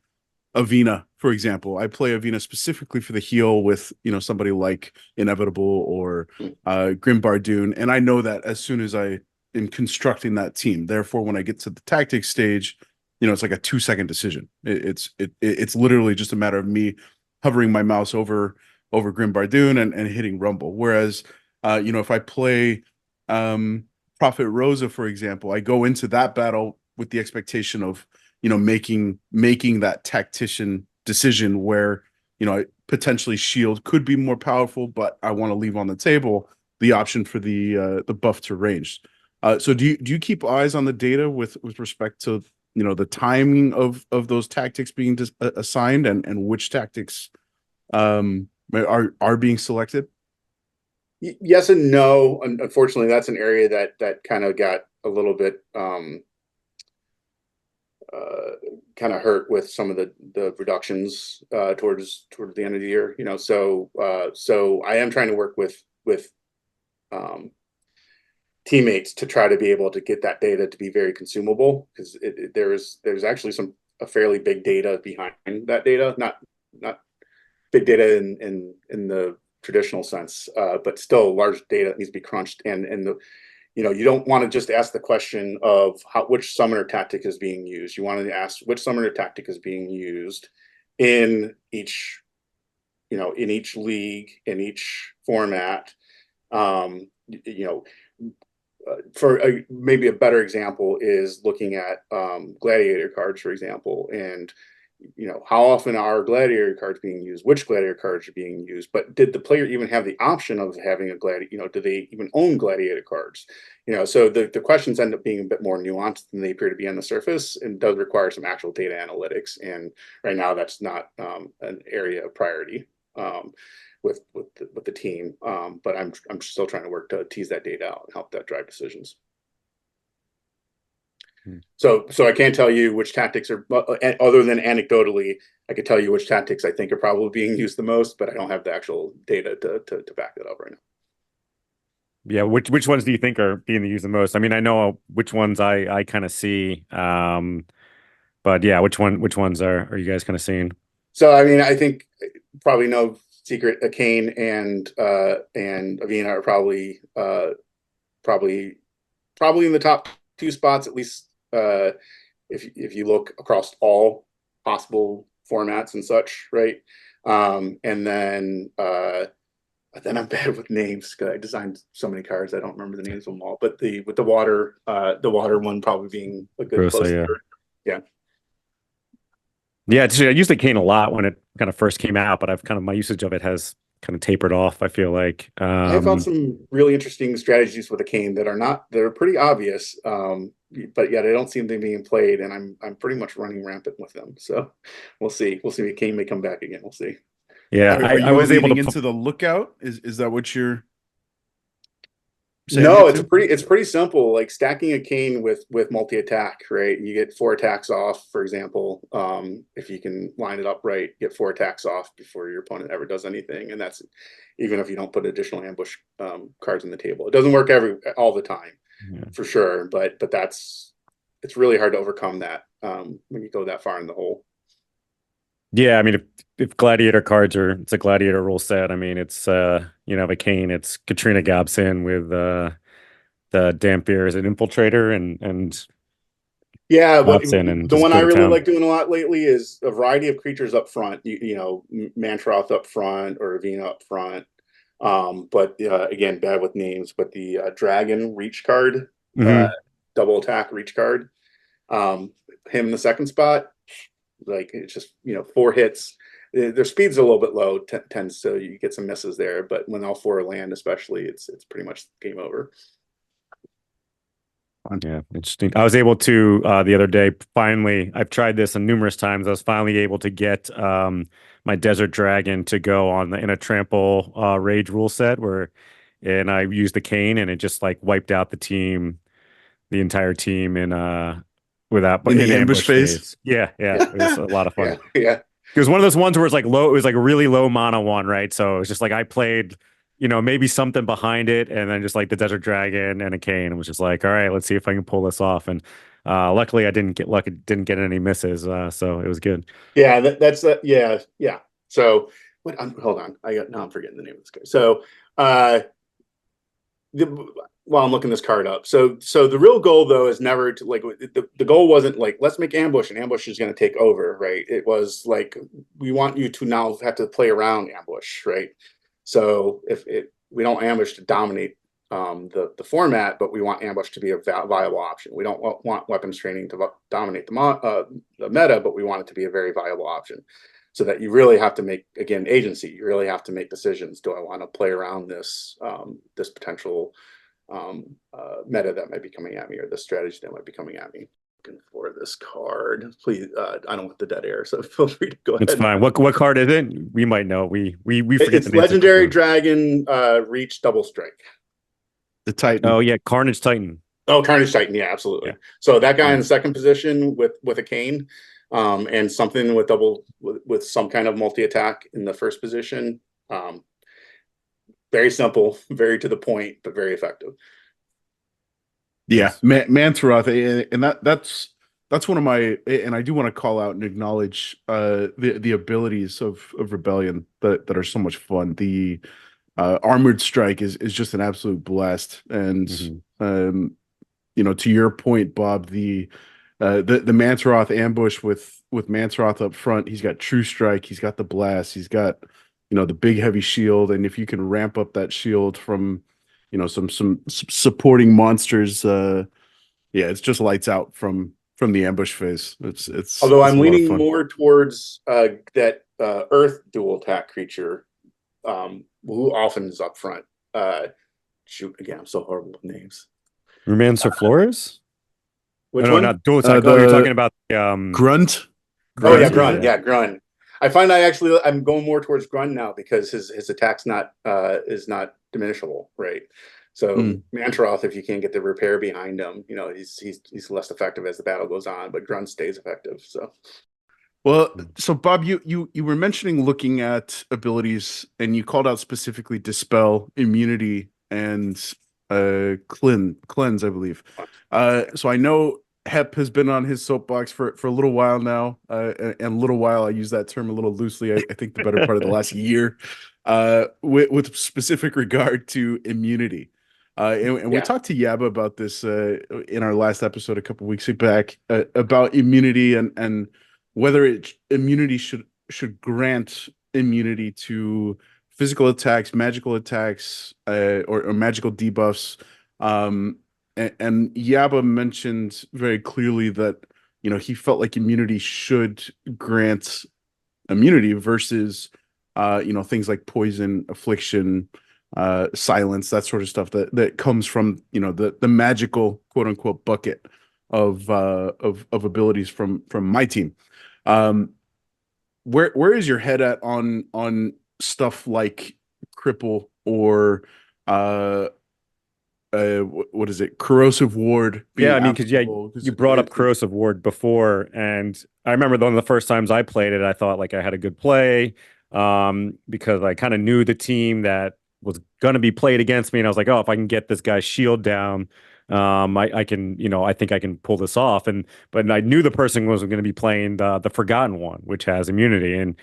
Avena, for example, I play Avena specifically for the heal with somebody like Inevitable or Grim Bardoon, and I know that as soon as I am constructing that team. Therefore, when I get to the tactics stage, it's like a 2-second decision. It's literally just a matter of me hovering my mouse over Grim Bardoon and hitting Rumble. Whereas, if I play Prophet Rosa, for example, I go into that battle with the expectation of making that tactician decision where potentially shield could be more powerful, but I want to leave on the table the option for the buff to range. So do you keep eyes on the data with respect to the timing of those tactics being assigned and which tactics are being selected? Yes and no. Unfortunately, that's an area that kind of got a little bit kind of hurt with some of the reductions towards the end of the year. So I am trying to work with teammates to try to be able to get that data to be very consumable, because there's actually a fairly big data behind that data, not big data in the traditional sense, but still large data that needs to be crunched. And you don't want to just ask the question of which summoner tactic is being used. You want to ask which summoner tactic is being used in each league, in each format. For maybe a better example is looking at gladiator cards, for example, and how often are gladiator cards being used, which gladiator cards are being used, but did the player even have the option of having a gladiator, do they even own gladiator cards? So the questions end up being a bit more nuanced than they appear to be on the surface, and does require some actual data analytics. And right now that's not an area of priority with the team, but I'm still trying to work to tease that data out and help that drive decisions. So I can't tell you which tactics are, other than anecdotally, I could tell you which tactics I think are probably being used the most, but I don't have the actual data to back that up right now. Yeah, which ones do you think are being used the most? I mean, I know which ones I kind of see, but yeah, which ones are you guys kind of seeing? So I mean, I think probably no secret, Kane and Avena are probably in the top 2 spots, at least if you look across all possible formats and such, right? And then I'm bad with names because I designed so many cards I don't remember the names of them all. But with the water one probably being a good close. Yeah. Yeah, I used the Kane a lot when it kind of first came out, but my usage of it has kind of tapered off, I feel like. I found some really interesting strategies with the Kane that are pretty obvious, but yet I don't see them being played, and I'm pretty much running rampant with them. So we'll see. Kane may come back again. We'll see. Yeah, I was able to into the lookout. Is that what you're? No, it's pretty simple. Like stacking a cane with multi-attack, right? You get 4 attacks off, for example. If you can line it up right, get 4 attacks off before your opponent ever does anything, and that's even if you don't put additional ambush cards on the table. It doesn't work all the time, for sure. But it's really hard to overcome that when you go that far in the hole. Yeah, I mean, if gladiator cards it's a gladiator rule set. I mean, it's a cane. It's Katrina Gobson with the Dampier as an infiltrator and Yeah, Watson and the just one go I to really town. like doing a lot lately is a variety of creatures up front. Mantroth up front or Avena up front. But again, bad with names. But the dragon reach card, double attack reach card. Him in the second spot. Like it's just 4 hits. Their speed's a little bit low, tends so you get some misses there. But when all 4 land, especially, it's pretty much game over. Yeah, interesting. I was able to the other day. Finally, I've tried this numerous times. I was finally able to get my Desert Dragon to go on in a trample rage rule set and I used the cane and it just like wiped out the entire team in without In the in ambush phase. Yeah, it was a lot of fun. Yeah. It was one of those ones where it's like low. It was like a really low mana one, right? So it was just like I played, maybe something behind it, and then just like the Desert Dragon and a cane. And was just like, all right, let's see if I can pull this off. And luckily, I didn't get any misses, so it was good. Yeah, that's yeah. So hold on, I'm forgetting the name of this guy. So while I'm looking this card up, so the real goal though is never to like the goal wasn't like let's make ambush and ambush is going to take over, right? It was like we want you to now have to play around ambush, right? So if we don't ambush to dominate the format, but we want ambush to be a viable option. We don't want weapons training to dominate the meta, but we want it to be a very viable option. So that you really have to make, again, agency. You really have to make decisions. Do I want to play around this this potential meta that might be coming at me, or the strategy that might be coming at me? Looking for this card, please. I don't want the dead air, so feel free to go ahead. It's fine. What card is it? We might know. We forget. It's legendary dragon reach double strike. The Titan. Oh yeah, Carnage Titan. Oh, Carnage Titan. Yeah, absolutely. Yeah. So that guy in the second position with a cane, and something with some kind of multi attack in the first position. Very simple, very to the point, but very effective. Yeah, Mantaroth, and that's one of my, and I do want to call out and acknowledge the abilities of Rebellion that are so much fun. The Armored Strike is just an absolute blast, and to your point, Bob, the Mantaroth ambush with Mantaroth up front, he's got True Strike, he's got the blast, he's got the big heavy shield, and if you can ramp up that shield from some supporting monsters, it's just lights out from the ambush phase. It's although I'm leaning more towards that Earth dual attack creature, who often is up front. Shoot, again, I'm so horrible with names. Romancer Flores? Which one? Not dual attack. You're talking about Grunt. Oh yeah, Grunt. Yeah, Grunt. I find I'm going more towards Grunt now because his attack's is not diminishable, right? So Mantaroth, if you can't get the repair behind him, he's less effective as the battle goes on, but Grunt stays effective. So Bob, you were mentioning looking at abilities, and you called out specifically Dispel, Immunity, and Cleanse, I believe. So I know Hep has been on his soapbox for a little while now, and a little while, I use that term a little loosely. I think the better part of the last year, with specific regard to immunity. And we talked to Yaba about this in our last episode a couple weeks back, about immunity and whether immunity should grant immunity to physical attacks, magical attacks, or magical debuffs. And Yaba mentioned very clearly that he felt like immunity should grant immunity versus things like poison, affliction, silence, that sort of stuff that comes from the magical quote unquote bucket of abilities from my team. Where is your head at on stuff like cripple or what is it? Corrosive ward being Yeah, I mean, because applicable, you brought up it- corrosive ward before, and I remember one of the first times I played it, I thought like I had a good play, because I kind of knew the team that was going to be played against me, and I was like, oh, if I can get this guy's shield down, I can, I think I can pull this off. But I knew the person was going to be playing the Forgotten One, which has immunity, and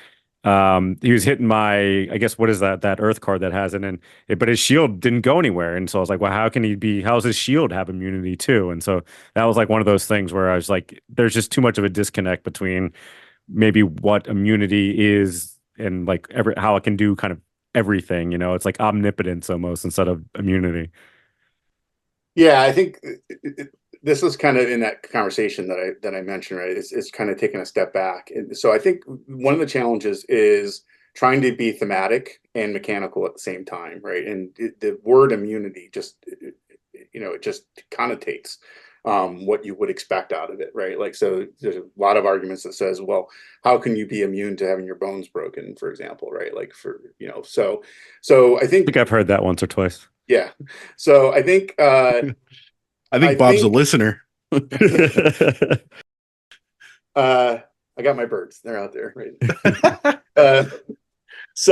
he was hitting my, I guess, what is that Earth card that has it, and but his shield didn't go anywhere, and so I was like, well, how's his shield have immunity too? And so that was like one of those things where I was like, there's just too much of a disconnect between maybe what immunity is and like how it can do kind of everything. It's like omnipotence almost instead of immunity. Yeah, I think this was kind of in that conversation that I mentioned, right? It's kind of taking a step back. And so I think one of the challenges is trying to be thematic and mechanical at the same time, right? And the word immunity just, it just connotates what you would expect out of it, right? Like, so there's a lot of arguments that says, well, how can you be immune to having your bones broken, for example, right? Like so I I think, think I've heard that once or twice. yeah. So I think, I think Bob's a listener. I got my birds. They're out there, right? It's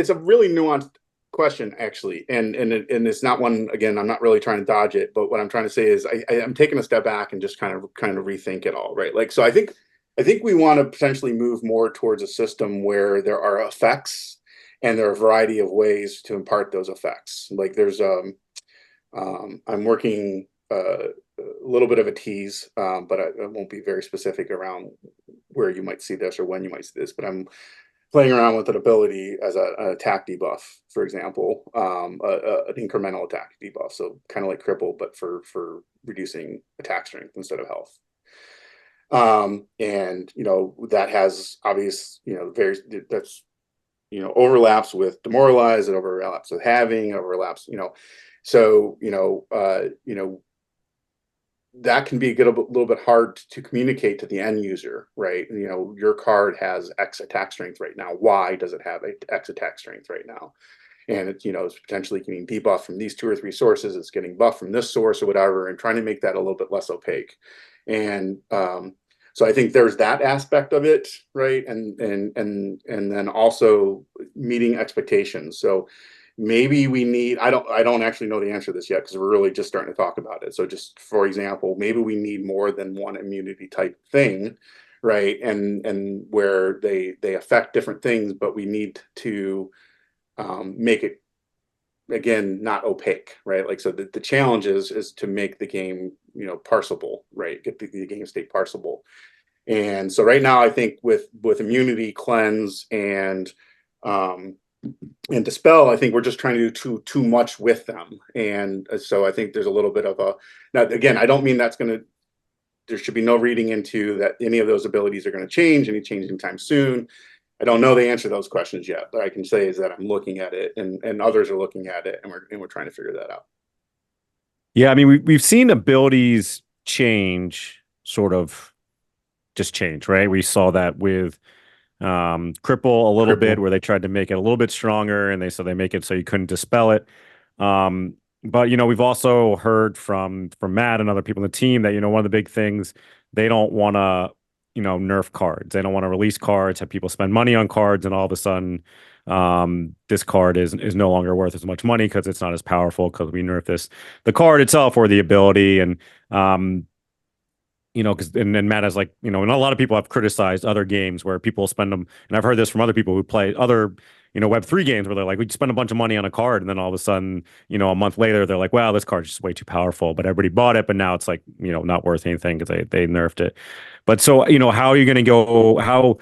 a really nuanced question, actually, and it's not one. Again, I'm not really trying to dodge it, but what I'm trying to say is I'm taking a step back and just kind of rethink it all, right? Like, so I think we want to potentially move more towards a system where there are effects and there are a variety of ways to impart those effects. Like, there's I'm working a little bit of a tease, but I won't be very specific around where you might see this or when you might see this. But I'm playing around with an ability as an attack debuff, for example, an incremental attack debuff. So kind of like cripple, but for reducing attack strength instead of health. And that has obvious, that's overlaps with demoralize, it overlaps with having, it overlaps, so that can be a little bit hard to communicate to the end user, right? Your card has X attack strength right now. Why does it have X attack strength right now? And it's potentially getting debuffed from these 2 or 3 sources. It's getting buffed from this source or whatever, and trying to make that a little bit less opaque. And so I think there's that aspect of it, right? And then also meeting expectations. So maybe we need, I don't actually know the answer to this yet, because we're really just starting to talk about it. So just for example, maybe we need more than one immunity type thing, right? And where they affect different things, but we need to make it, again, not opaque, right? Like, so the challenge is to make the game, parsable, right? Get the game state parsable. And so right now, I think with immunity, cleanse, and dispel, I think we're just trying to do too much with them. And so I think there's a little bit of now, again, I don't mean there should be no reading into that any of those abilities are going to change anytime soon. I don't know the answer to those questions yet, but I can say is that I'm looking at it, and others are looking at it, and we're trying to figure that out. Yeah, I mean, we've seen abilities change, sort of just change, right? We saw that with cripple a little bit, where they tried to make it a little bit stronger, and they make it so you couldn't dispel it. But we've also heard from Matt and other people in the team that one of the big things, they don't want to nerf cards. They don't want to release cards, have people spend money on cards, and all of a sudden this card is no longer worth as much money because it's not as powerful because we nerf the card itself or the ability. And because and then Matt is like, and a lot of people have criticized other games where people spend them, and I've heard this from other people who play other, Web3 games, where they're like, we spend a bunch of money on a card, and then all of a sudden, a month later, they're like, wow, this card's just way too powerful, but everybody bought it, but now it's like, not worth anything because they nerfed it. But so, how are you going to go? How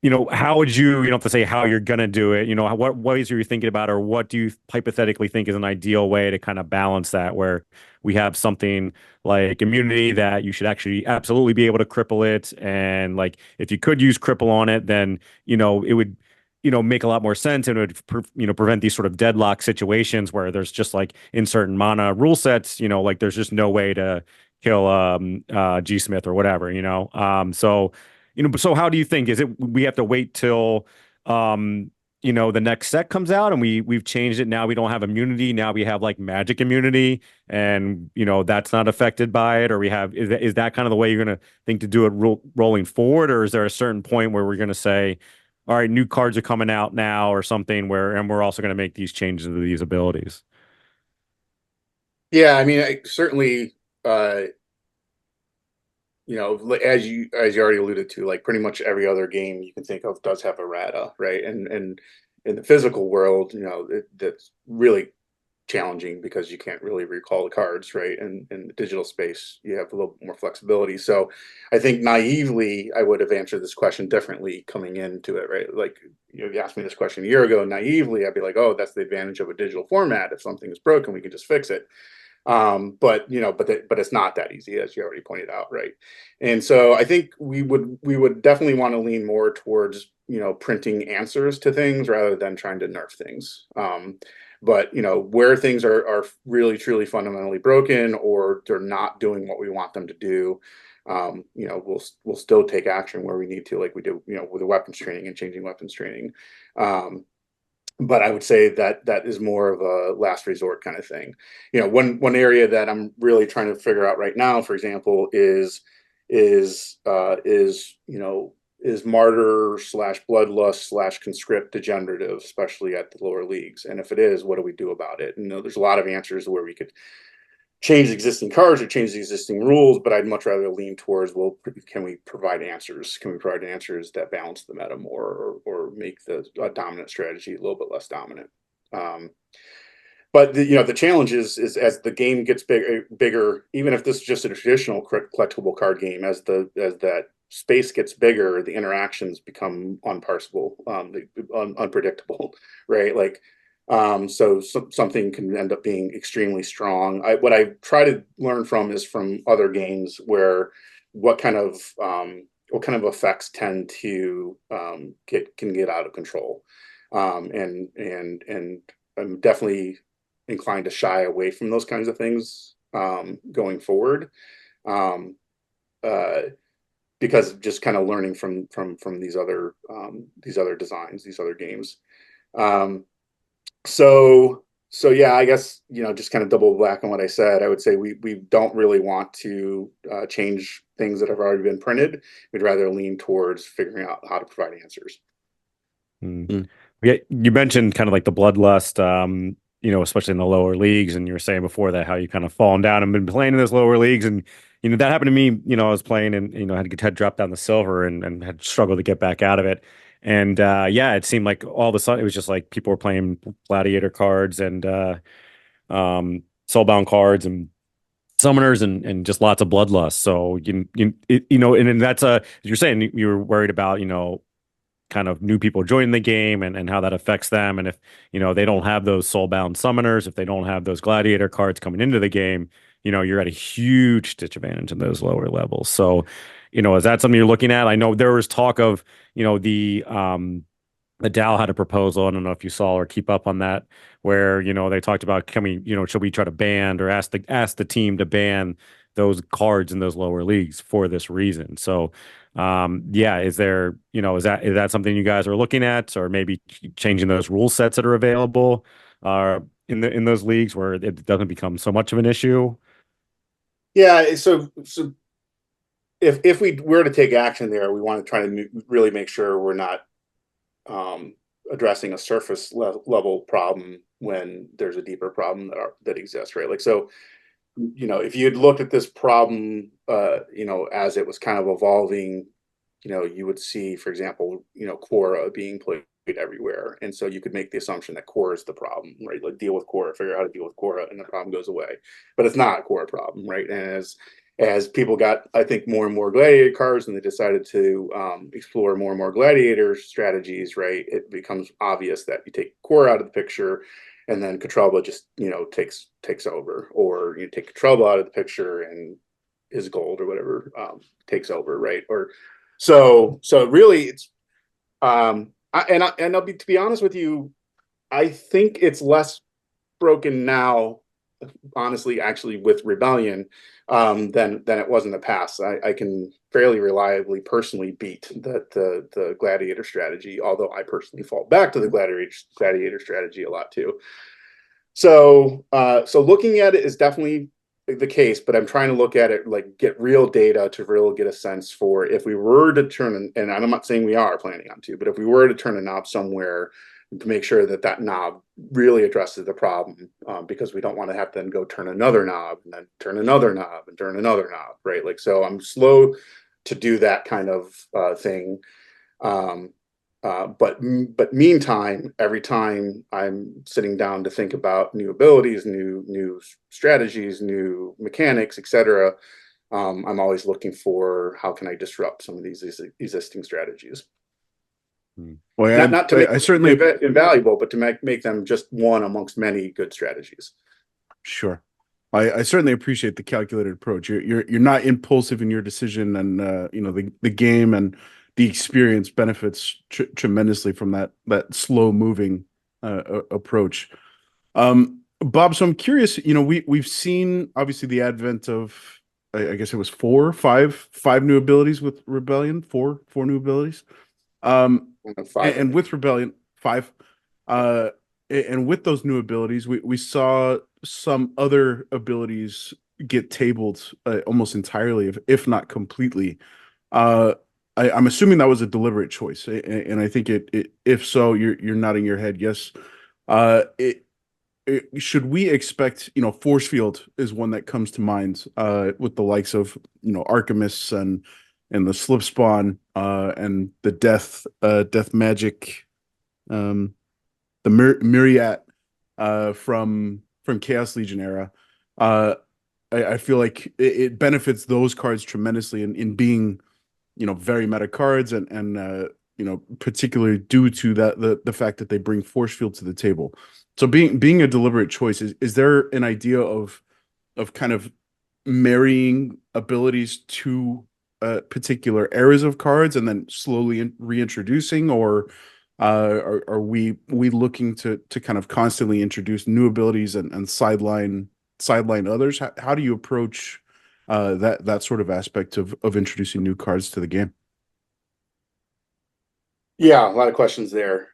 would you don't have to say how you're going to do it, what ways are you thinking about, or what do you hypothetically think is an ideal way to kind of balance that, where we have something like immunity that you should actually absolutely be able to cripple it, and like if you could use cripple on it, then it would make a lot more sense, and it would prevent these sort of deadlock situations where there's just like in certain mana rule sets, like there's just no way to kill G Smith or whatever, so how do you think? Is it we have to wait till the next set comes out and we've changed it. Now we don't have immunity. Now we have like magic immunity, and that's not affected by it. Or is that kind of the way you're gonna think to do it rolling forward, or is there a certain point where we're gonna say, all right, new cards are coming out now or something and we're also gonna make these changes to these abilities? Yeah, I mean, certainly, as you already alluded to, like pretty much every other game you can think of does have errata, right? And in the physical world, that's really challenging because you can't really recall the cards, right? And in the digital space, you have a little more flexibility. So I think naively, I would have answered this question differently coming into it, right? Like you asked me this question a year ago, naively, I'd be like, oh, that's the advantage of a digital format. If something is broken, we can just fix it. But it's not that easy, as you already pointed out, right? And so I think we would definitely want to lean more towards printing answers to things rather than trying to nerf things. But where things are really truly fundamentally broken or they're not doing what we want them to do, we'll still take action where we need to, like we do with the weapons training and changing weapons training. But I would say that is more of a last resort kind of thing. One area that I'm really trying to figure out right now, for example, is martyr / bloodlust / conscript degenerative, especially at the lower leagues. And if it is, what do we do about it? And there's a lot of answers where we could change existing cards or change the existing rules, but I'd much rather lean towards, well, can we provide answers? Can we provide answers that balance the meta more or make the dominant strategy a little bit less dominant? But the challenge is as the game gets bigger, even if this is just a traditional collectible card game, as that space gets bigger, the interactions become unparsable, unpredictable, right? Like, so something can end up being extremely strong. What I try to learn from is from other games where what kind of effects tend to get out of control, and I'm definitely inclined to shy away from those kinds of things going forward, because just kind of learning from these other designs, these other games. So yeah, I guess just kind of double back on what I said. I would say we don't really want to change things that have already been printed. We'd rather lean towards figuring out how to provide answers. Yeah, you mentioned kind of like the bloodlust, especially in the lower leagues, and you were saying before that how you kind of fallen down and been playing in those lower leagues, and that happened to me. I was playing and had dropped down the silver and had struggled to get back out of it. And yeah, it seemed like all of a sudden it was just like people were playing gladiator cards and soulbound cards and summoners and just lots of bloodlust. So and that's you're saying you were worried about kind of new people joining the game and how that affects them. And if, they don't have those soulbound summoners, if they don't have those gladiator cards coming into the game, you're at a huge disadvantage in those lower levels. So, is that something you're looking at? I know there was talk of, the DAO had a proposal. I don't know if you saw or keep up on that, where, they talked about, should we try to ban or ask the team to ban those cards in those lower leagues for this reason? So, yeah, is that something you guys are looking at, or maybe changing those rule sets that are available in those leagues where it doesn't become so much of an issue? Yeah, so if we were to take action there, we want to try to really make sure we're not addressing a surface level problem when there's a deeper problem that exists, right? Like, so if you had looked at this problem, as it was kind of evolving, you would see, for example, Quora being played everywhere. And so you could make the assumption that Quora is the problem, right? Like deal with Quora, figure out how to deal with Quora, and the problem goes away. But it's not a Quora problem, right? And as people got, I think, more and more gladiator cards and they decided to explore more and more gladiator strategies, right, it becomes obvious that you take Quora out of the picture and then Katralba just, takes over, or you take Katralba out of the picture and his gold or whatever takes over, right? Or so really it's to be honest with you, I think it's less broken now honestly, actually with Rebellion, than it was in the past. I can fairly reliably personally beat the Gladiator strategy, although I personally fall back to the Gladiator strategy a lot too. So looking at it is definitely the case, but I'm trying to look at it like get real data to really get a sense for if we were to turn, and I'm not saying we are planning on to, but if we were to turn a knob somewhere to make sure that knob really addresses the problem, because we don't want to have to then go turn another knob and then turn another knob and turn another knob, right? Like, so I'm slow to do that kind of thing. But meantime, every time I'm sitting down to think about new abilities, new strategies, new mechanics, etc., I'm always looking for how can I disrupt some of these existing strategies. Well, Not to make them invaluable, but to make them just one amongst many good strategies. Sure. I certainly appreciate the calculated approach. You're not impulsive in your decision, and the game and the experience benefits tremendously from that slow moving approach. Bob, so I'm curious. We've seen obviously the advent of, I guess it was five new abilities with Rebellion, four new abilities. And with Rebellion, five. And with those new abilities, we saw some other abilities get tabled almost entirely, if not completely. I'm assuming that was a deliberate choice, and I think if so, you're nodding your head yes. Should we expect, force field is one that comes to mind with the likes of Archimus and the slip spawn and the death magic, the myriad from Chaos Legion era. I feel like it benefits those cards tremendously in being very meta cards, and particularly due to the fact that they bring force field to the table. So being a deliberate choice, is there an idea of kind of marrying abilities to particular eras of cards and then slowly reintroducing, or are we looking to kind of constantly introduce new abilities and sideline others? How do you approach that sort of aspect of introducing new cards to the game? Yeah, a lot of questions there.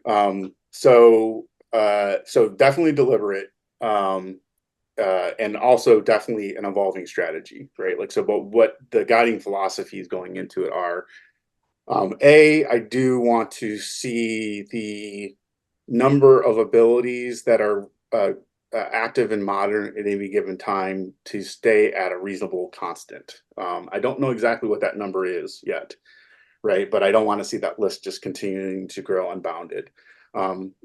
So definitely deliberate, and also definitely an evolving strategy, right? Like, so, but what the guiding philosophies going into it are, I do want to see the number of abilities that are active and modern at any given time to stay at a reasonable constant. I don't know exactly what that number is yet, right? But I don't want to see that list just continuing to grow unbounded.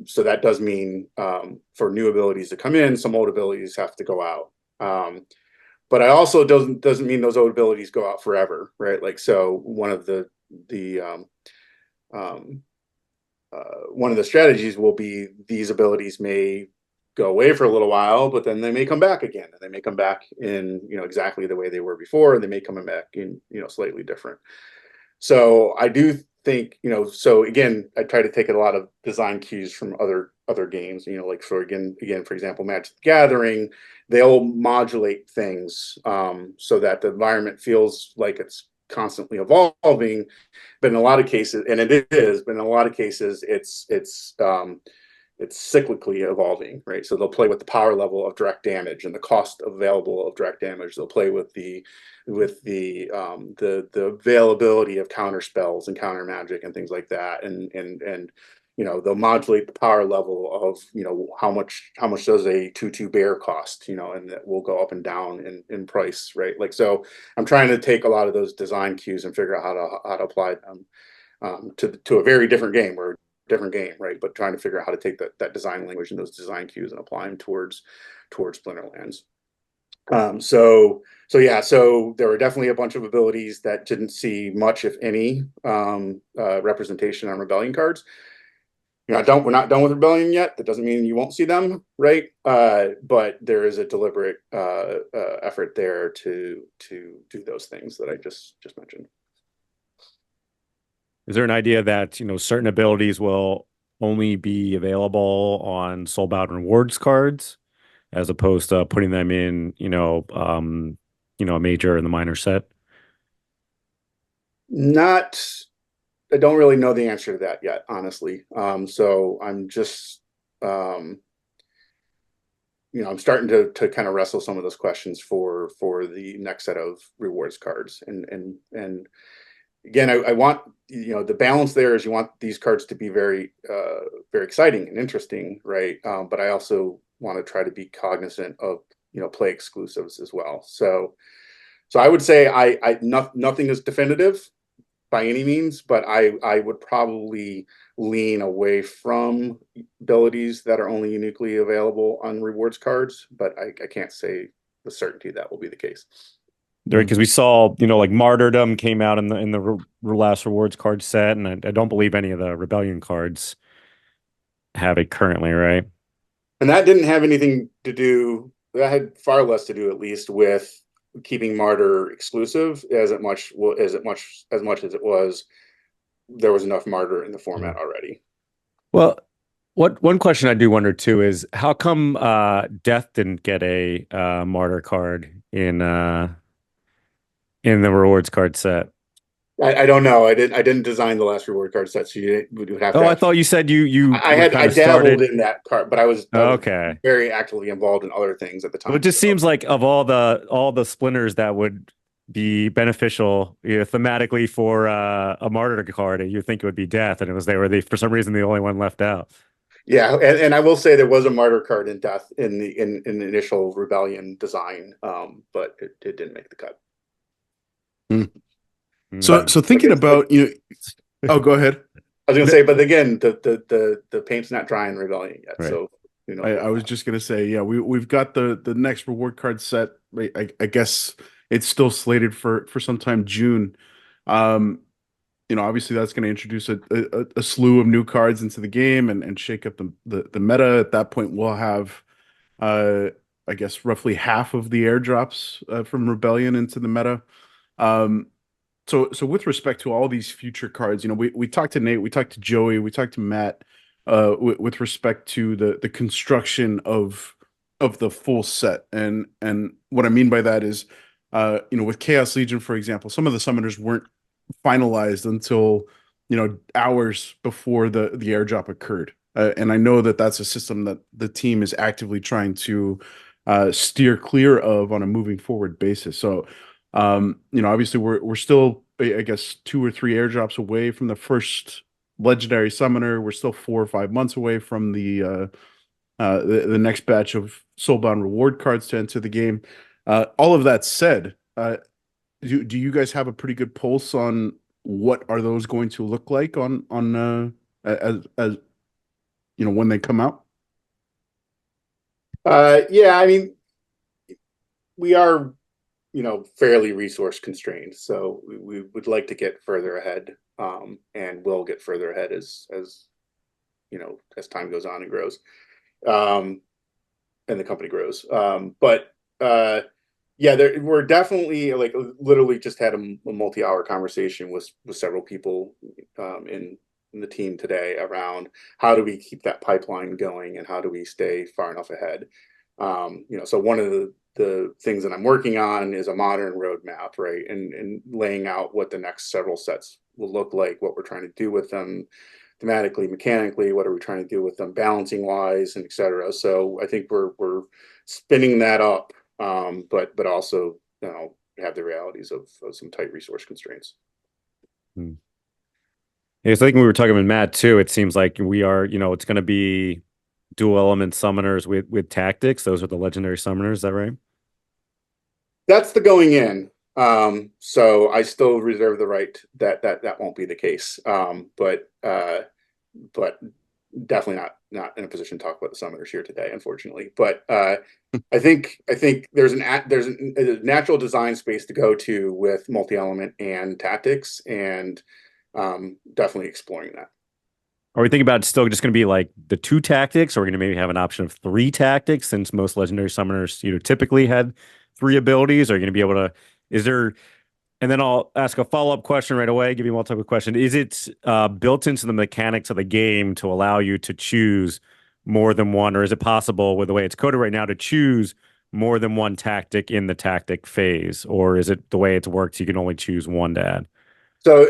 So that does mean for new abilities to come in, some old abilities have to go out. But I also doesn't mean those old abilities go out forever, right? Like, so one of the strategies will be these abilities may go away for a little while, but then they may come back again, and they may come back in exactly the way they were before, and they may come back in slightly different. So I do think, so again, I try to take a lot of design cues from other games, like for for example, Magic the Gathering, they'll modulate things so that the environment feels like it's constantly evolving, but in a lot of cases, and it is, but in a lot of cases, it's cyclically evolving, right? So they'll play with the power level of direct damage and the cost available of direct damage. They'll play with the availability of counter spells and counter magic and things like that, and they'll modulate the power level of how much does a 2/2 bear cost, and that will go up and down in price, right? Like, so I'm trying to take a lot of those design cues and figure out how to apply them to a very different game right? But trying to figure out how to take that design language and those design cues and apply them towards Splinterlands. So there were definitely a bunch of abilities that didn't see much, if any, representation on Rebellion cards. We're not done with Rebellion yet. That doesn't mean you won't see them, right? But there is a deliberate effort there to do those things that I just mentioned. Is there an idea that, certain abilities will only be available on Soulbound Rewards cards? as opposed to putting them in, a major and the minor set? Not, I don't really know the answer to that yet, honestly. So I'm just, I'm starting to kind of wrestle some of those questions for the next set of rewards cards, and again, I want, the balance there is you want these cards to be very very exciting and interesting, right? But I also want to try to be cognizant of play exclusives as well. So I would say nothing is definitive by any means, but I would probably lean away from abilities that are only uniquely available on rewards cards, but I can't say with certainty that will be the case. Because we saw, like Martyrdom came out in the last rewards card set, and I don't believe any of the Rebellion cards have it currently, right? And that didn't have anything to do. That had far less to do, at least, with keeping Martyr exclusive as much as it was. There was enough Martyr in the format already. Well, one question I do wonder too is how come Death didn't get a Martyr card in the rewards card set? I don't know. I didn't design the last reward card set, so you would have to. I thought you said you. I dabbled in that card, but I was okay. very actively involved in other things at the time. Well, it just seems like of all the splinters that would be beneficial, thematically for a Martyr card, you think it would be Death, and it was for some reason the only one left out. Yeah, and I will say there was a Martyr card in Death in the initial Rebellion design, but it didn't make the cut. So thinking about oh, go ahead. I was gonna say, but again, the paint's not dry in Rebellion yet, right. So I was just gonna say, yeah, we've got the next reward card set. I guess it's still slated for sometime June. Obviously that's going to introduce a slew of new cards into the game and shake up the meta. At that point, we'll have, I guess, roughly half of the airdrops from Rebellion into the meta. So with respect to all these future cards, we talked to Nate, we talked to Joey, we talked to Matt, with respect to the construction of the full set, and what I mean by that is, with Chaos Legion, for example, some of the summoners weren't finalized until hours before the airdrop occurred, and I know that that's a system that the team is actively trying to steer clear of on a moving forward basis. So obviously we're still, I guess, 2 or 3 airdrops away from the first legendary summoner. We're still 4 or 5 months away from the next batch of soulbound reward cards to enter the game. All of that said, do you guys have a pretty good pulse on what are those going to look like on as when they come out? Yeah, I mean, we are fairly resource constrained, so we would like to get further ahead, and we'll get further ahead as time goes on and grows, and the company grows. But yeah, we're definitely, like, literally just had a multi-hour conversation with several people in the team today around how do we keep that pipeline going and how do we stay far enough ahead. So one of the things that I'm working on is a modern roadmap, right? And laying out what the next several sets will look like, what we're trying to do with them thematically, mechanically, what are we trying to do with them balancing wise, and etc. So I think we're spinning that up, but also have the realities of some tight resource constraints. Yeah, so I think we were talking with Matt too. It seems like we are, it's going to be dual element summoners with tactics. Those are the legendary summoners. Is that right? That's the going in. So I still reserve the right that won't be the case. But definitely not in a position to talk about the summoners here today, unfortunately. But I think there's a natural design space to go to with multi-element and tactics, and definitely exploring that. Are we thinking about still just going to be like the 2 tactics, or are we going to maybe have an option of 3 tactics, since most legendary summoners, typically had 3 abilities? Are you going to be able to, and then I'll ask a follow-up question right away, give you a multiple question. Is it built into the mechanics of the game to allow you to choose more than one, or is it possible with the way it's coded right now to choose more than one tactic in the tactic phase, or is it the way it's worked? You can only choose one to add. So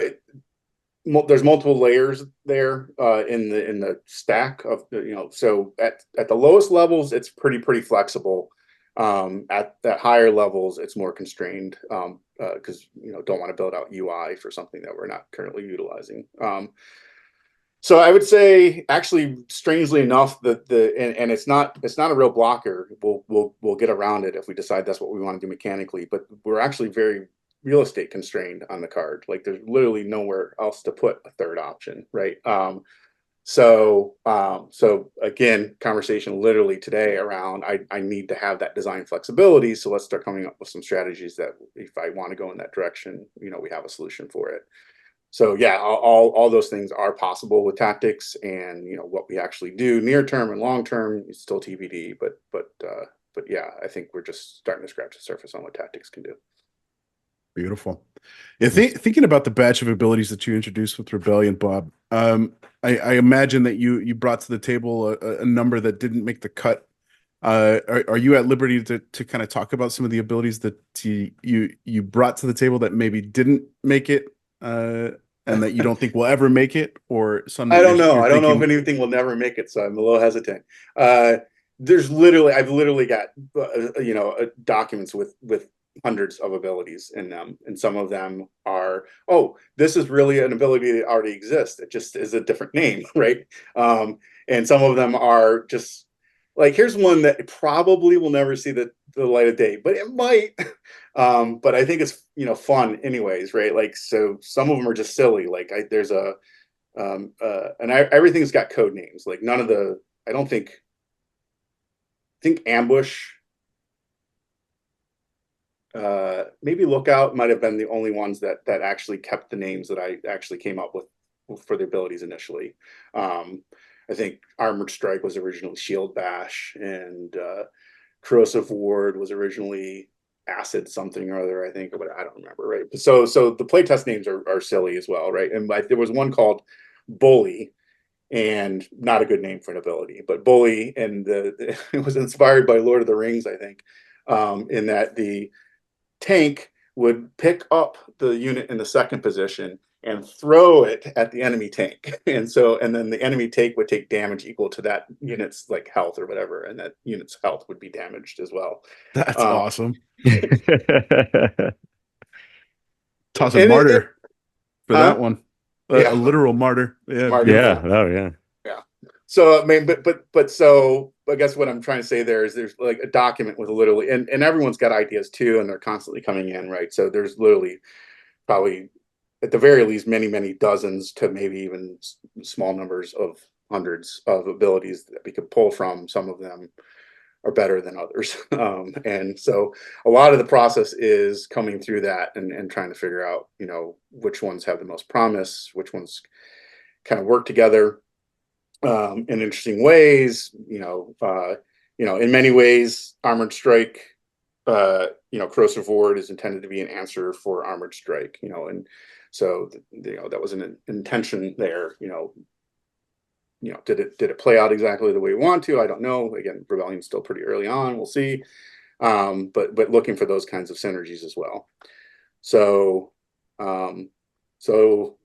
there's multiple layers there in the stack of so at the lowest levels it's pretty flexible. At higher levels it's more constrained because don't want to build out UI for something that we're not currently utilizing. So I would say, actually, strangely enough, and it's not a real blocker. We'll get around it if we decide that's what we want to do mechanically. But we're actually very real estate constrained on the card. Like there's literally nowhere else to put a third option, right? So again, conversation literally today around I need to have that design flexibility. So let's start coming up with some strategies that if I want to go in that direction, we have a solution for it. So yeah, all those things are possible with tactics, and what we actually do near term and long term is still TBD. But yeah, I think we're just starting to scratch the surface on what tactics can do. Beautiful. Yeah, thinking about the batch of abilities that you introduced with Rebellion, Bob, I imagine that you brought to the table a number that didn't make the cut. Are you at liberty to kind of talk about some of the abilities that you brought to the table that maybe didn't make it? And that you don't think will ever make it, or some? I don't know. I don't know if anything will never make it, so I'm a little hesitant. I've literally got documents with hundreds of abilities in them, and some of them are, this is really an ability that already exists. It just is a different name, right? And some of them are just like, here's one that probably will never see the light of day, but it might. But I think it's fun anyways, right? Like, so some of them are just silly. Like there's and everything's got code names. Like none of the I think ambush, maybe lookout might have been the only ones that actually kept the names that I actually came up with for the abilities initially. I think Armored Strike was originally Shield Bash, and Corrosive Ward was originally Acid something or other, I think, but I don't remember, right? So the playtest names are silly as well, right? And there was one called Bully, and not a good name for an ability, but Bully, and it was inspired by Lord of the Rings, I think, in that the tank would pick up the unit in the second position and throw it at the enemy tank, and then the enemy tank would take damage equal to that unit's like health or whatever, and that unit's health would be damaged as well. That's awesome. Toss a martyr for that one. A literal martyr. Yeah. Martyr, yeah. Oh yeah. Yeah. So I mean, but so I guess what I'm trying to say there is there's like a document with literally, and everyone's got ideas too, and they're constantly coming in, right? So there's literally probably at the very least many dozens to maybe even small numbers of hundreds of abilities that we could pull from. Some of them are better than others, and so a lot of the process is coming through that and trying to figure out which ones have the most promise, which ones kind of work together in interesting ways. In many ways, Armored Strike, Corrosive Ward is intended to be an answer for Armored Strike, and so that was an intention there. Did it play out exactly the way we want to? I don't know. Again, Rebellion's still pretty early on. We'll see. But looking for those kinds of synergies as well. So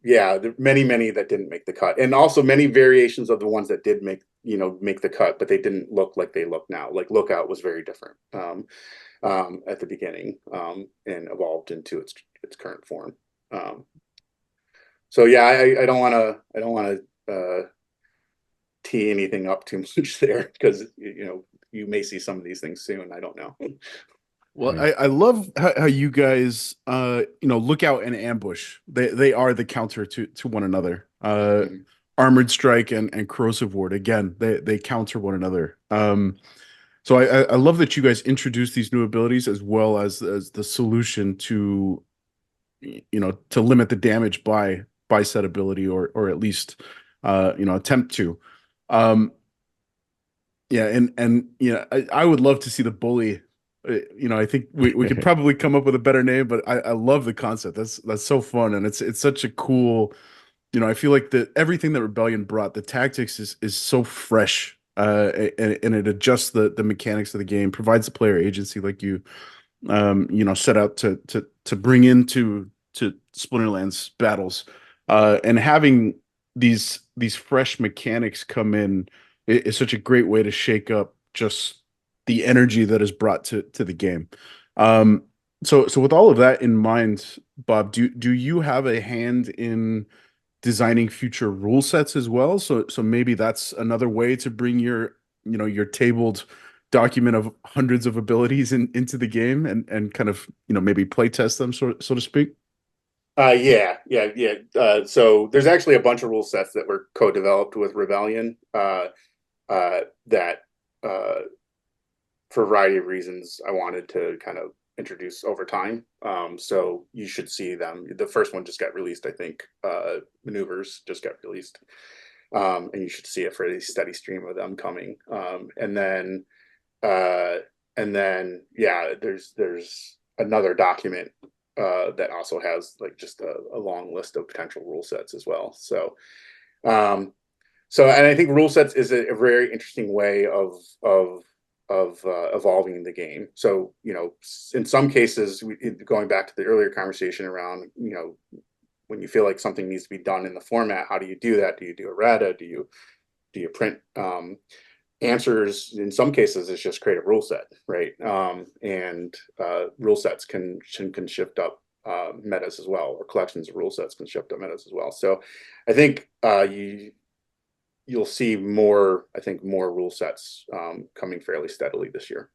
yeah, there are many that didn't make the cut, and also many variations of the ones that did make the cut, but they didn't look like they look now. Like Lookout was very different at the beginning, and evolved into its current form. So yeah, I don't want to tee anything up too much there, because you may see some of these things soon. I don't know. Well, I love how you guys Lookout and Ambush, they are the counter to one another. Armored Strike and Corrosive Ward, again, they counter one another. So I love that you guys introduced these new abilities as well as the solution to to limit the damage by said ability, or at least attempt to. I would love to see the Bully. I think we could probably come up with a better name, but I love the concept. That's so fun, and it's such a cool. I feel like everything that Rebellion brought, the tactics is so fresh and it adjusts the mechanics of the game, provides the player agency like you set out to bring into to Splinterlands battles, and having these fresh mechanics come in is such a great way to shake up just the energy that is brought to the game. So with all of that in mind, Bob, do you have a hand in designing future rule sets as well? So maybe that's another way to bring your tabled document of hundreds of abilities into the game and kind of maybe play test them, so to speak. Yeah. So there's actually a bunch of rule sets that were co-developed with Rebellion that for a variety of reasons I wanted to kind of introduce over time. So you should see them. The first one just got released, I think. Maneuvers just got released. And you should see a fairly steady stream of them coming. And then yeah, there's another document that also has like just a long list of potential rule sets as well. So and I think rule sets is a very interesting way of evolving the game. So in some cases, going back to the earlier conversation around when you feel like something needs to be done in the format, how do you do that? Do you do errata? Do you print answers? In some cases, it's just create a rule set, right? And rule sets can shift up metas as well, or collections of rule sets can shift up metas as well. So I think you'll see more rule sets coming fairly steadily this year.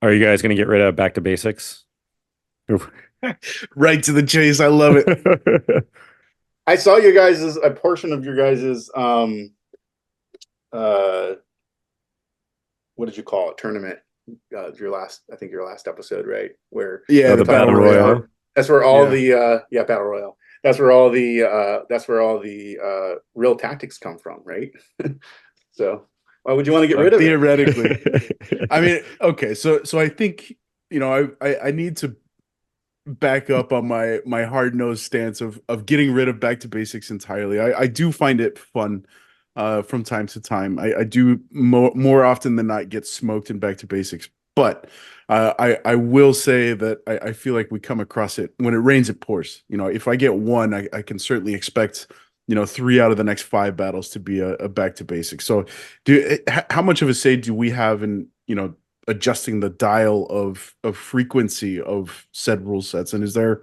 Are you guys going to get rid of back to basics? Right to the chase. I love it. I saw a portion of your guys's what did you call it? Tournament. Your last episode, right? Where the Battle Royale. That's where all the Battle Royale. That's where all the real tactics come from, right? So why would you want to get rid of theoretically? I mean, okay, so I think I need to back up on my hard-nosed stance of getting rid of back to basics entirely. I do find it fun from time to time. I do more often than not get smoked in back to basics, but I will say that I feel like we come across it when it rains, it pours. If I get one, I can certainly expect 3 out of the next 5 battles to be a back to basics. So how much of a say do we have in adjusting the dial of frequency of said rule sets? And is there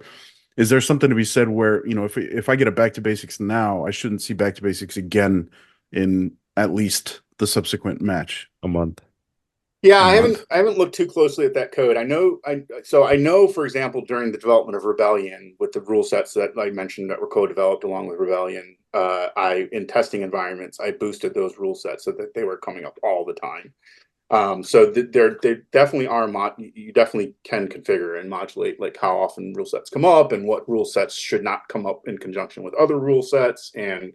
something to be said where if I get a back to basics now, I shouldn't see back to basics again in at least the subsequent match? A month. Yeah, I haven't looked too closely at that code. I know, for example, during the development of Rebellion, with the rule sets that I mentioned that were co-developed along with Rebellion, in testing environments, I boosted those rule sets so that they were coming up all the time. So there definitely are you definitely can configure and modulate like how often rule sets come up and what rule sets should not come up in conjunction with other rule sets, and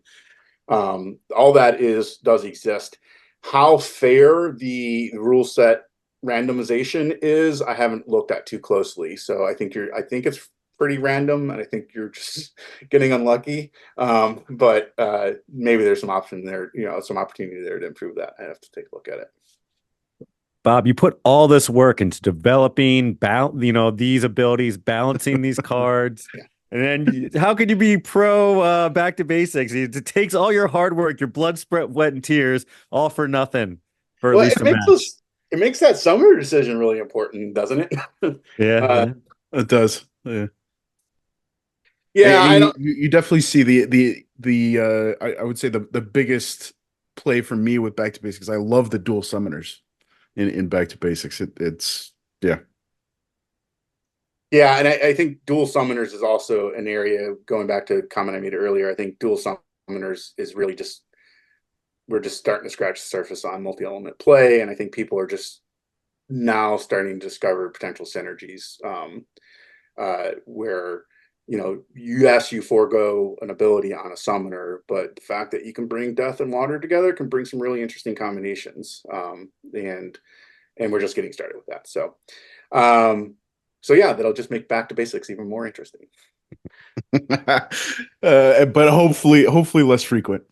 all that does exist. How fair the rule set randomization is, I haven't looked at too closely. So I think it's pretty random, and I think you're just getting unlucky. But maybe there's some option there, some opportunity there to improve that. I have to take a look at it. Bob, you put all this work into developing, these abilities, balancing these cards. Yeah. And then how could you be pro back to basics? It takes all your hard work, your blood, sweat, and tears, all for nothing. For at least a match. It makes that summer decision really important, doesn't it? Yeah, it does. Yeah. Yeah, you definitely see the I would say the biggest play for me with back to basics. I love the dual summoners in back to basics. It's yeah. Yeah, and I think dual summoners is also an area, going back to a comment I made earlier. I think dual summoners is really we're just starting to scratch the surface on multi-element play, and I think people are just now starting to discover potential synergies where you forego an ability on a summoner, but the fact that you can bring death and water together can bring some really interesting combinations, and we're just getting started with that. So yeah, that'll just make back to basics even more interesting. But hopefully less frequent.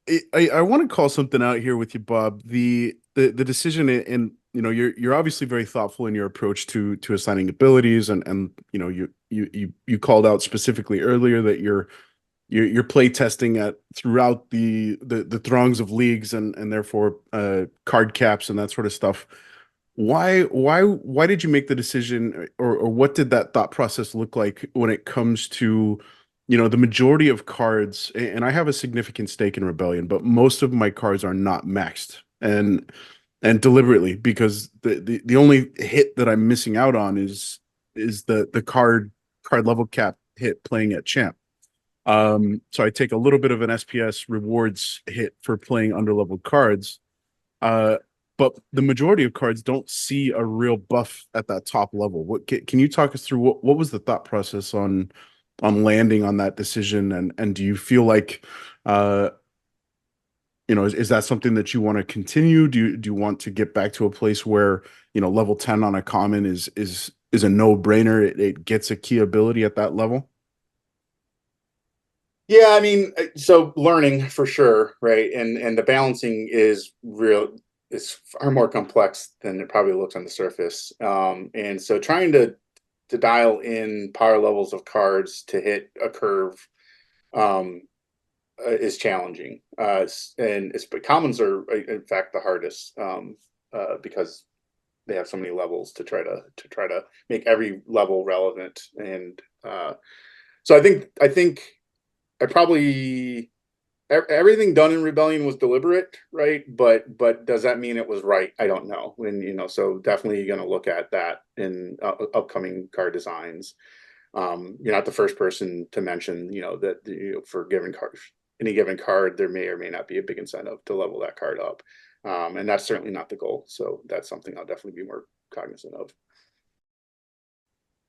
I want to call something out here with you, Bob. The decision, and you're obviously very thoughtful in your approach to assigning abilities, and you called out specifically earlier that you're play testing at throughout the throngs of leagues and therefore card caps and that sort of stuff. Why did you make the decision, or what did that thought process look like when it comes to, the majority of cards, and I have a significant stake in Rebellion, but most of my cards are not maxed, and deliberately, because the only hit that I'm missing out on is the card level cap hit playing at champ. So I take a little bit of an SPS rewards hit for playing underleveled cards. Uh, but the majority of cards don't see a real buff at that top level. What can you talk us through what was the thought process on landing on that decision, and do you feel like is that something that you want to continue? Do you want to get back to a place where level 10 on a common is a no-brainer? It gets a key ability at that level? Yeah, I mean, so learning for sure, right? And the balancing is far more complex than it probably looks on the surface. And so trying to dial in power levels of cards to hit a curve is challenging. But commons are in fact the hardest, because they have so many levels to try to make every level relevant. And so I think I probably everything done in Rebellion was deliberate, right? But does that mean it was right? I don't know. And so definitely going to look at that in upcoming card designs. You're not the first person to mention, that for any given card, there may or may not be a big incentive to level that card up, and that's certainly not the goal. So that's something I'll definitely be more cognizant of.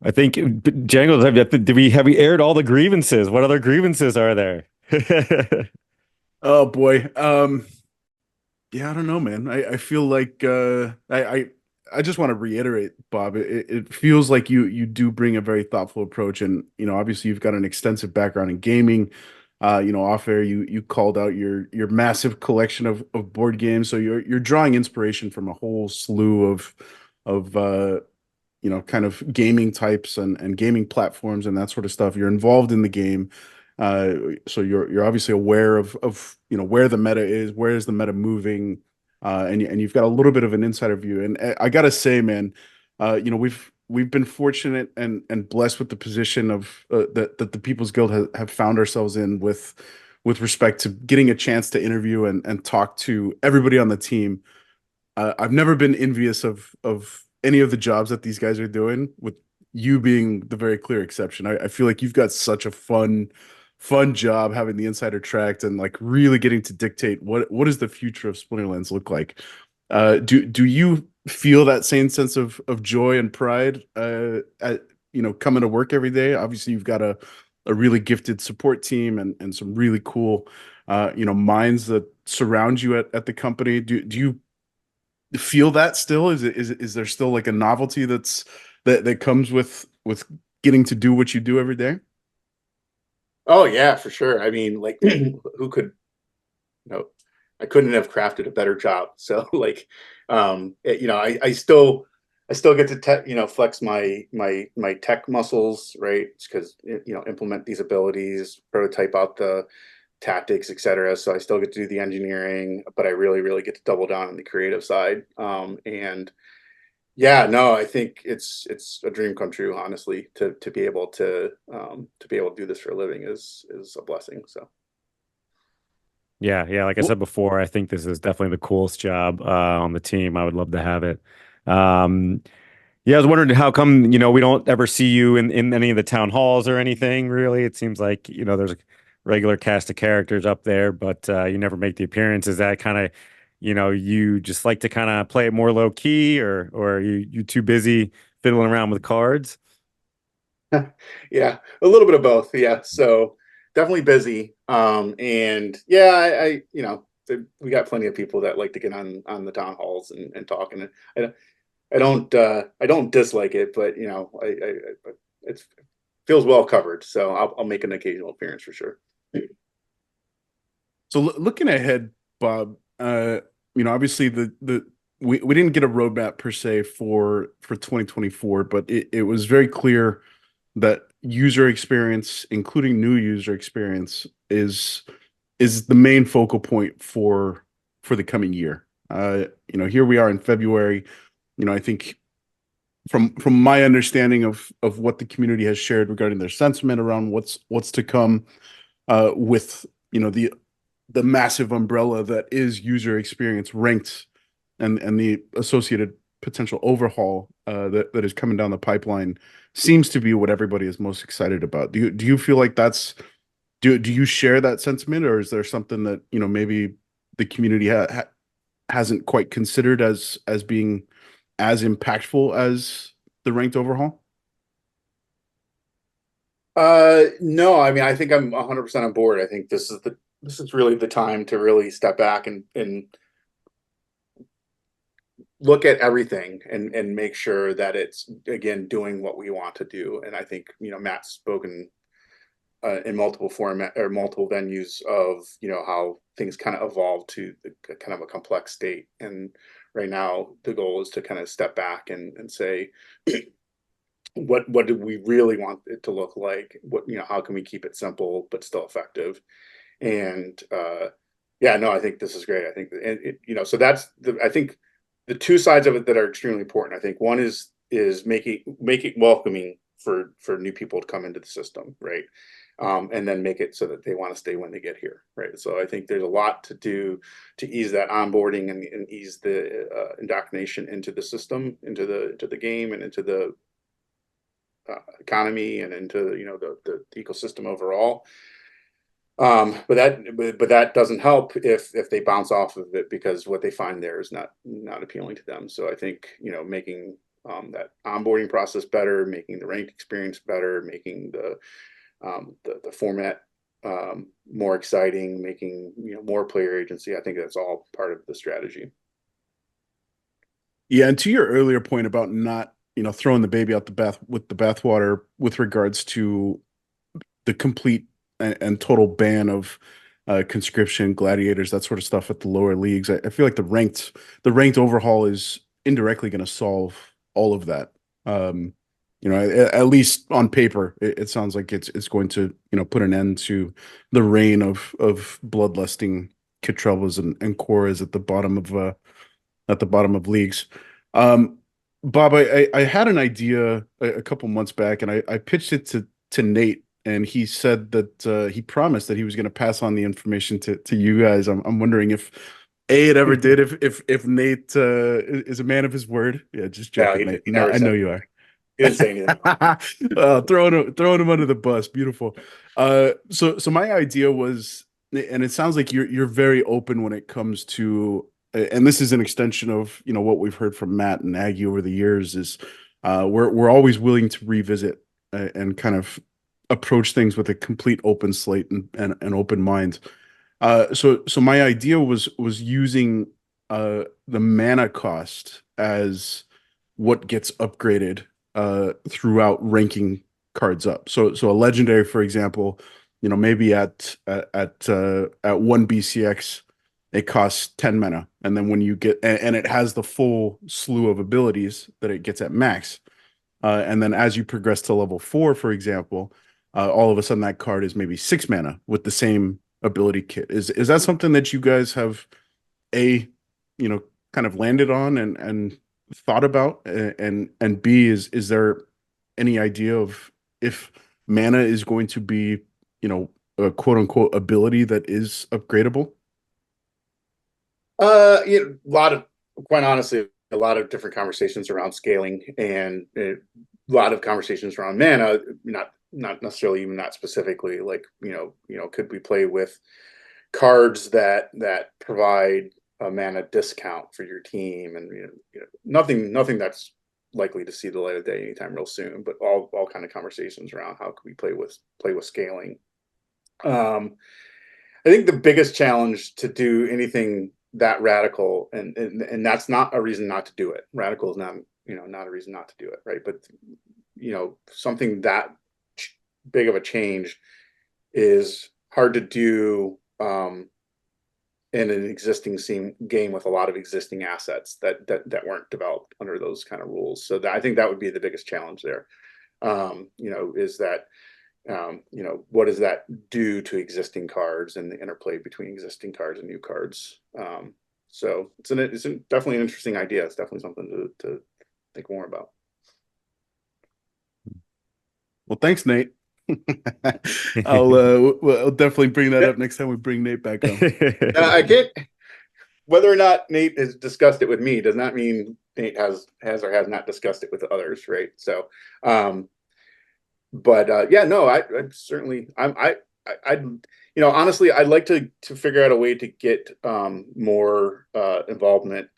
I think Django, have we aired all the grievances? What other grievances are there? Oh boy. Yeah, I don't know, man. I feel like I just want to reiterate, Bob. It feels like you do bring a very thoughtful approach, and obviously you've got an extensive background in gaming. Off air you called out your massive collection of board games, so you're drawing inspiration from a whole slew of kind of gaming types and gaming platforms and that sort of stuff. You're involved in the game. So you're obviously aware of where the meta is, where is the meta moving, and you've got a little bit of an insider view. And I gotta say, man, we've been fortunate and blessed with the position of that the People's Guild have found ourselves in with respect to getting a chance to interview and talk to everybody on the team. I've never been envious of any of the jobs that these guys are doing, with you being the very clear exception. I feel like you've got such a fun job having the insider tracked and like really getting to dictate what does the future of Splinterlands look like. Do you feel that same sense of joy and pride at coming to work every day? Obviously, you've got a really gifted support team and some really cool minds that surround you at the company. Do you feel that still? Is there still like a novelty that comes with getting to do what you do every day? Oh yeah, for sure. I mean, like, who could, I couldn't have crafted a better job. So like, I still get to flex my tech muscles, right? Because implement these abilities, prototype out the tactics, etc. So I still get to do the engineering, but I really, really get to double down on the creative side. And yeah, no, I think it's a dream come true, honestly, to be able to do this for a living is a blessing. So Yeah, like I Well, said before, I think this is definitely the coolest job on the team. I would love to have it. Um, yeah, I was wondering how come, we don't ever see you in any of the town halls or anything, really. It seems like, there's a regular cast of characters up there, but you never make the appearance. Is that kind of, you just like to kind of play it more low key, or are you too busy fiddling around with cards? yeah, a little bit of both. Yeah, so definitely busy. And yeah, we got plenty of people that like to get on the town halls and talk. And I don't dislike it, but it feels well covered. So I'll make an occasional appearance for sure. So looking ahead, Bob, obviously we didn't get a roadmap per se for 2024, but it was very clear that user experience, including new user experience, is the main focal point for the coming year. Here we are in February. I think from my understanding of what the community has shared regarding their sentiment around what's to come, with the massive umbrella that is user experience ranked and the associated potential overhaul that is coming down the pipeline seems to be what everybody is most excited about. Do you feel like do you share that sentiment, or is there something that maybe the community hasn't quite considered as being as impactful as the ranked overhaul? No, I mean, I think I'm 100% on board. I think this is really the time to really step back and look at everything and make sure that it's, again, doing what we want to do. And I think, Matt's spoken in multiple format or multiple venues of how things kind of evolve to kind of a complex state. And right now the goal is to kind of step back and say, what do we really want it to look like? How can we keep it simple but still effective? And yeah, no, I think this is great. I think so that's I think the two sides of it that are extremely important. I think one is make it welcoming for new people to come into the system, right? And then make it so that they want to stay when they get here, right? So I think there's a lot to do to ease that onboarding and ease the indoctrination into the system, into the game, and into the economy, and into the ecosystem overall. But that doesn't help if they bounce off of it because what they find there is not appealing to them. So I think making that onboarding process better, making the ranked experience better, making the format more exciting, making more player agency. I think that's all part of the strategy. Yeah, and to your earlier point about not throwing the baby out the bathwater with regards to the complete and total ban of conscription, gladiators, that sort of stuff at the lower leagues. I feel like the ranked overhaul is indirectly going to solve all of that. At least on paper, it sounds like it's going to put an end to the reign of bloodlusting Kitrovas and Coras at the bottom of leagues. Um, Bob, I had an idea a couple months back, and I pitched it to Nate, and he said that he promised that he was going to pass on the information to you guys. I'm wondering if it ever did. If Nate is a man of his word. Yeah, just Yeah, joking, Nate. he No, never I know said you are. he didn't say anything. Throwing him under the bus. Beautiful. So my idea was, and it sounds like you're very open when it comes to, and this is an extension of what we've heard from Matt and Aggie over the years, is we're always willing to revisit and kind of approach things with a complete open slate and an open mind. So my idea was using the mana cost as what gets upgraded throughout ranking cards up. So a legendary, for example, maybe at 1 BCX it costs 10 mana, and then when you get and it has the full slew of abilities that it gets at max. And then as you progress to level 4, for example, all of a sudden that card is maybe 6 mana with the same ability kit. Is that something that you guys have a kind of landed on and thought about, and B, is there any idea of if mana is going to be a quote unquote ability that is upgradable? Quite honestly, a lot of different conversations around scaling, and a lot of conversations around mana, not necessarily, even not specifically, like could we play with cards that provide a mana discount for your team, and nothing that's likely to see the light of day anytime real soon, but all kind of conversations around how can we play with scaling. I think the biggest challenge to do anything that radical, and that's not a reason not to do it. Radical is not not a reason not to do it, right? But something that big of a change is hard to do in an existing game with a lot of existing assets that weren't developed under those kind of rules. So I think that would be the biggest challenge there. Is that what does that do to existing cards and the interplay between existing cards and new cards? So it's definitely an interesting idea. It's definitely something to think more about. Well, thanks, Nate. We'll definitely bring that up next time we bring Nate back on. I can't. Whether or not Nate has discussed it with me does not mean Nate has or has not discussed it with others, right? So, yeah, no, I certainly, honestly, I'd like to figure out a way to get more involvement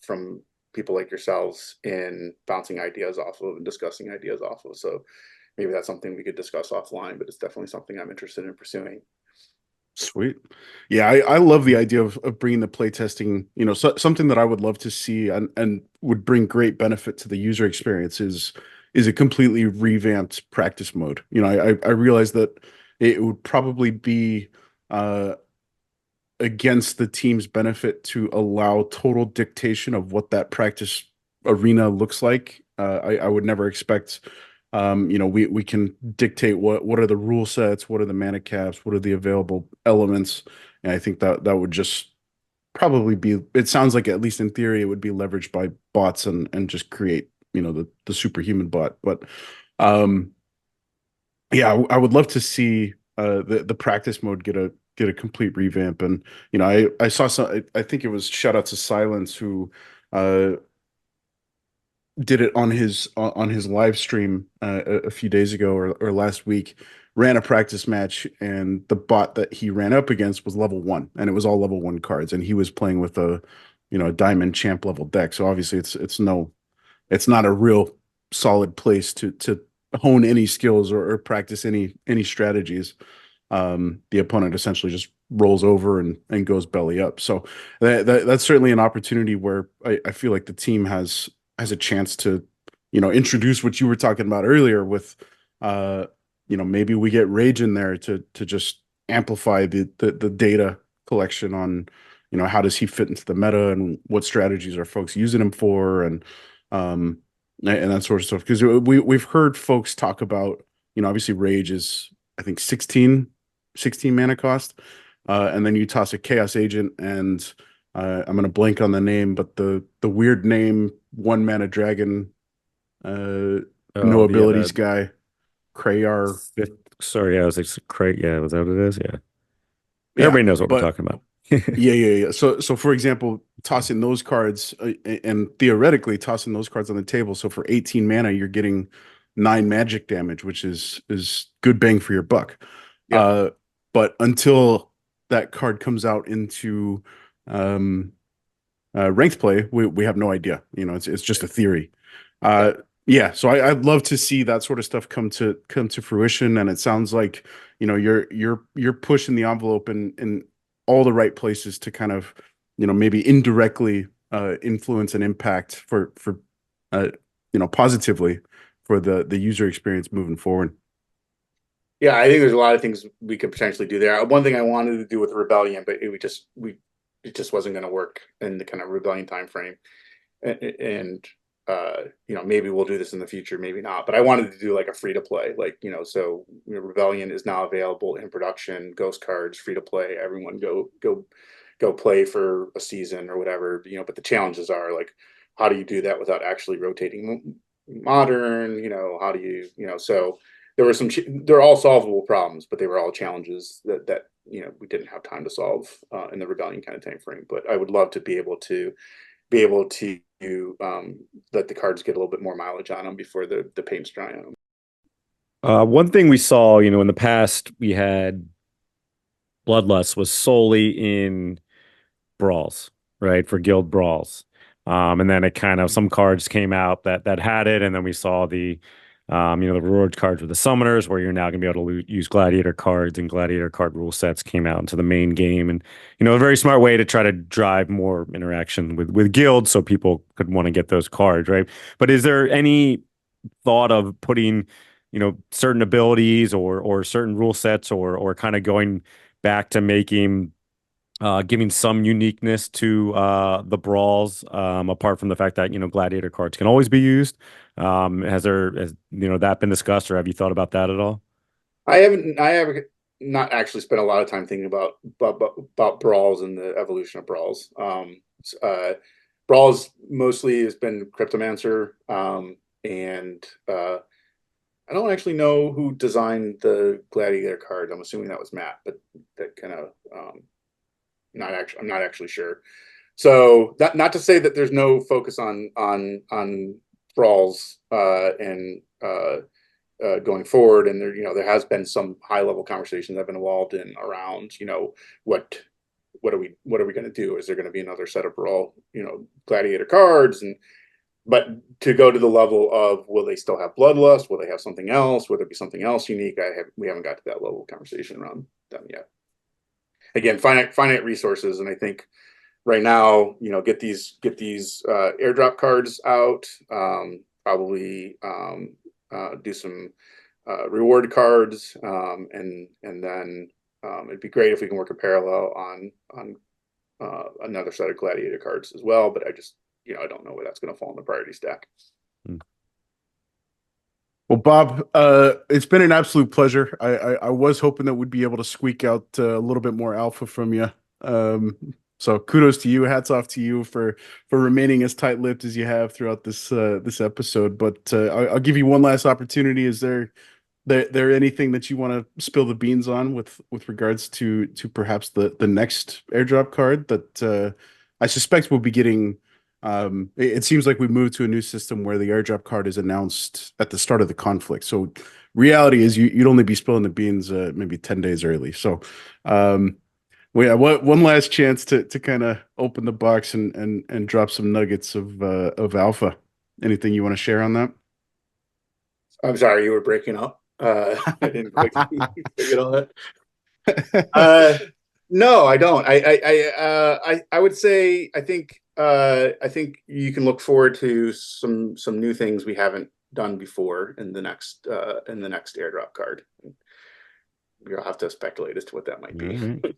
from people like yourselves in bouncing ideas off of and discussing ideas off of. So maybe that's something we could discuss offline, but it's definitely something I'm interested in pursuing. Sweet. Yeah, I love the idea of bringing the playtesting, something that I would love to see and would bring great benefit to the user experience is a completely revamped practice mode. I realize that it would probably be against the team's benefit to allow total dictation of what that practice arena looks like. I would never expect we can dictate what are the rule sets, what are the mana caps, what are the available elements, and I think that would just probably be. It sounds like, at least in theory, it would be leveraged by bots and just create the superhuman bot. But yeah, I would love to see the practice mode get a complete revamp. And I saw some. I think it was shout out to Silence who did it on his live stream a few days ago or last week. Ran a practice match, and the bot that he ran up against was level 1, and it was all level 1 cards, and he was playing with a diamond champ level deck. So obviously it's not a real solid place to hone any skills or practice any strategies. The opponent essentially just rolls over and goes belly up. So that's certainly an opportunity where I feel like the team has a chance to, introduce what you were talking about earlier with, maybe we get Rage in there to just amplify the data collection on, how does he fit into the meta and what strategies are folks using him for and that sort of stuff. Because we've heard folks talk about, obviously Rage is, I think, 16 mana cost, and then you toss a Chaos Agent and I'm going to blank on the name, but the weird name 1 mana dragon, no abilities guy, Krayar. Sorry, I was like, yeah, was that what it is? Yeah. Everybody knows what we're talking about. Yeah. So for example, tossing those cards and theoretically tossing those cards on the table. So for 18 mana, you're getting 9 magic damage, which is good bang for your buck. Yeah. But until that card comes out into ranked play, we have no idea. It's just a theory. Yeah, so I'd love to see that sort of stuff come to fruition, and it sounds like you're pushing the envelope in all the right places to kind of maybe indirectly influence and impact for positively for the user experience moving forward. Yeah, I think there's a lot of things we could potentially do there. One thing I wanted to do with Rebellion, but it just wasn't going to work in the kind of Rebellion time frame, and maybe we'll do this in the future, maybe not. But I wanted to do like a free to play, so Rebellion is now available in production, Ghost cards free to play. Everyone go play for a season or whatever. But the challenges are like, how do you do that without actually rotating modern? How do you so. They're all solvable problems, but they were all challenges that we didn't have time to solve in the Rebellion kind of time frame. But I would love to be able to let the cards get a little bit more mileage on them before the paint's dry on them. One thing we saw, in the past, we had Bloodlust was solely in brawls, right, for guild brawls, and then it kind of some cards came out that had it, and then we saw the reward cards with the summoners, where you're now going to be able to use gladiator cards, and gladiator card rule sets came out into the main game. And, a very smart way to try to drive more interaction with guilds so people could want to get those cards, right? But is there any thought of putting, certain abilities or certain rule sets or kind of going back to making giving some uniqueness to the brawls, apart from the fact that gladiator cards can always be used. Has that been discussed, or have you thought about that at all? I have not actually spent a lot of time thinking about brawls and the evolution of brawls. Brawls mostly has been Cryptomancer, and I don't actually know who designed the Gladiator card. I'm assuming that was Matt, but that kind of I'm not actually sure. So that, not to say that there's no focus on brawls and going forward, and there has been some high level conversations I've been involved in around what are we going to do? Is there going to be another set of brawl gladiator cards? And but to go to the level of, will they still have bloodlust? Will they have something else? Will there be something else unique? We haven't got to that level of conversation around them yet. Again, finite resources, and I think right now, get these airdrop cards out. Probably do some reward cards, and then it'd be great if we can work a parallel on another set of gladiator cards as well. But I don't know where that's going to fall in the priority stack. Well, Bob, it's been an absolute pleasure. I was hoping that we'd be able to squeak out a little bit more alpha from you. So kudos to you. Hats off to you for remaining as tight-lipped as you have throughout this episode. But I'll give you one last opportunity. Is there anything that you want to spill the beans on with regards to perhaps the next airdrop card that I suspect we'll be getting? It seems like we moved to a new system where the airdrop card is announced at the start of the conflict. So reality is you'd only be spilling the beans maybe 10 days early. So we have one last chance to kind of open the box and drop some nuggets of alpha. Anything you want to share on that? I'm sorry, you were breaking up. I didn't quite get all that. No, I don't. I would say I think you can look forward to some new things we haven't done before in the next airdrop card. You'll have to speculate as to what that might be. Mm-hmm.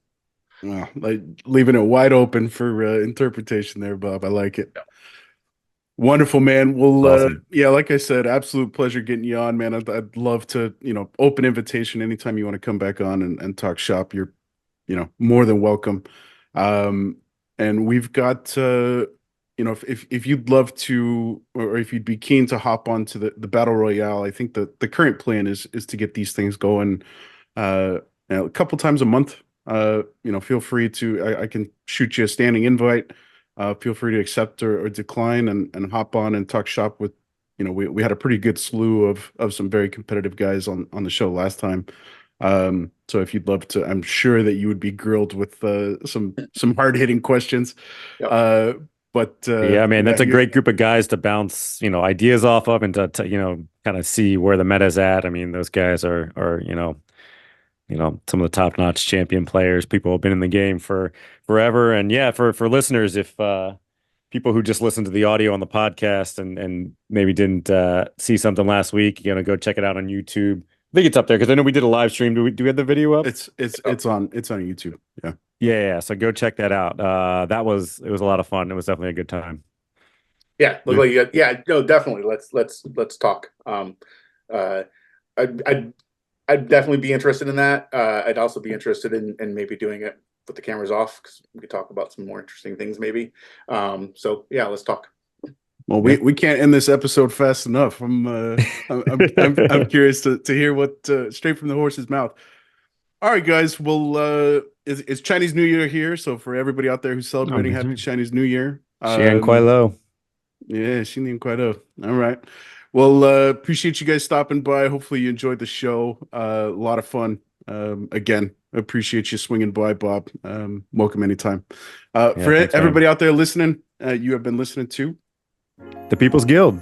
Well, like leaving it wide open for interpretation there, Bob. I like it. Yeah. Wonderful, man. Well, Awesome. yeah, like I said, absolute pleasure getting you on, man. I'd love to, open invitation anytime you want to come back on and talk shop. You're, more than welcome. And we've got, if you'd love to, or if you'd be keen to hop onto the Battle Royale, I think the current plan is to get these things going a couple times a month. Feel free to, I can shoot you a standing invite. Feel free to accept or decline and hop on and talk shop with, we had a pretty good slew of some very competitive guys on the show last time. So if you'd love to, I'm sure that you would be grilled with some hard hitting questions. Yep. But yeah, man, that's a great group of guys to bounce, ideas off of and to kind of see where the meta's at. I mean, those guys are some of the top-notch champion players, people who have been in the game for forever. And yeah, for listeners, if people who just listened to the audio on the podcast and maybe didn't see something last week, go check it out on YouTube. I think it's up there because I know we did a live stream. Do we have the video up? It's on YouTube. Yeah. Yeah. So go check that out. It was a lot of fun. It was definitely a good time. Yeah. No, definitely. Let's talk. I'd definitely be interested in that. I'd also be interested in maybe doing it with the cameras off, because we could talk about some more interesting things maybe. So yeah, let's talk. Well, we can't end this episode fast enough. I'm curious to hear what straight from the horse's mouth. All right, guys. Well, it's Chinese New Year here, so for everybody out there who's celebrating, happy Chinese New Year. Xian Kuai Lo. Yeah, Xian Kuai Lo. All right. Well, appreciate you guys stopping by. Hopefully you enjoyed the show. A lot of fun. Again, appreciate you swinging by, Bob. Welcome anytime. Thanks, everybody out there listening, you have been listening to The People's Guild.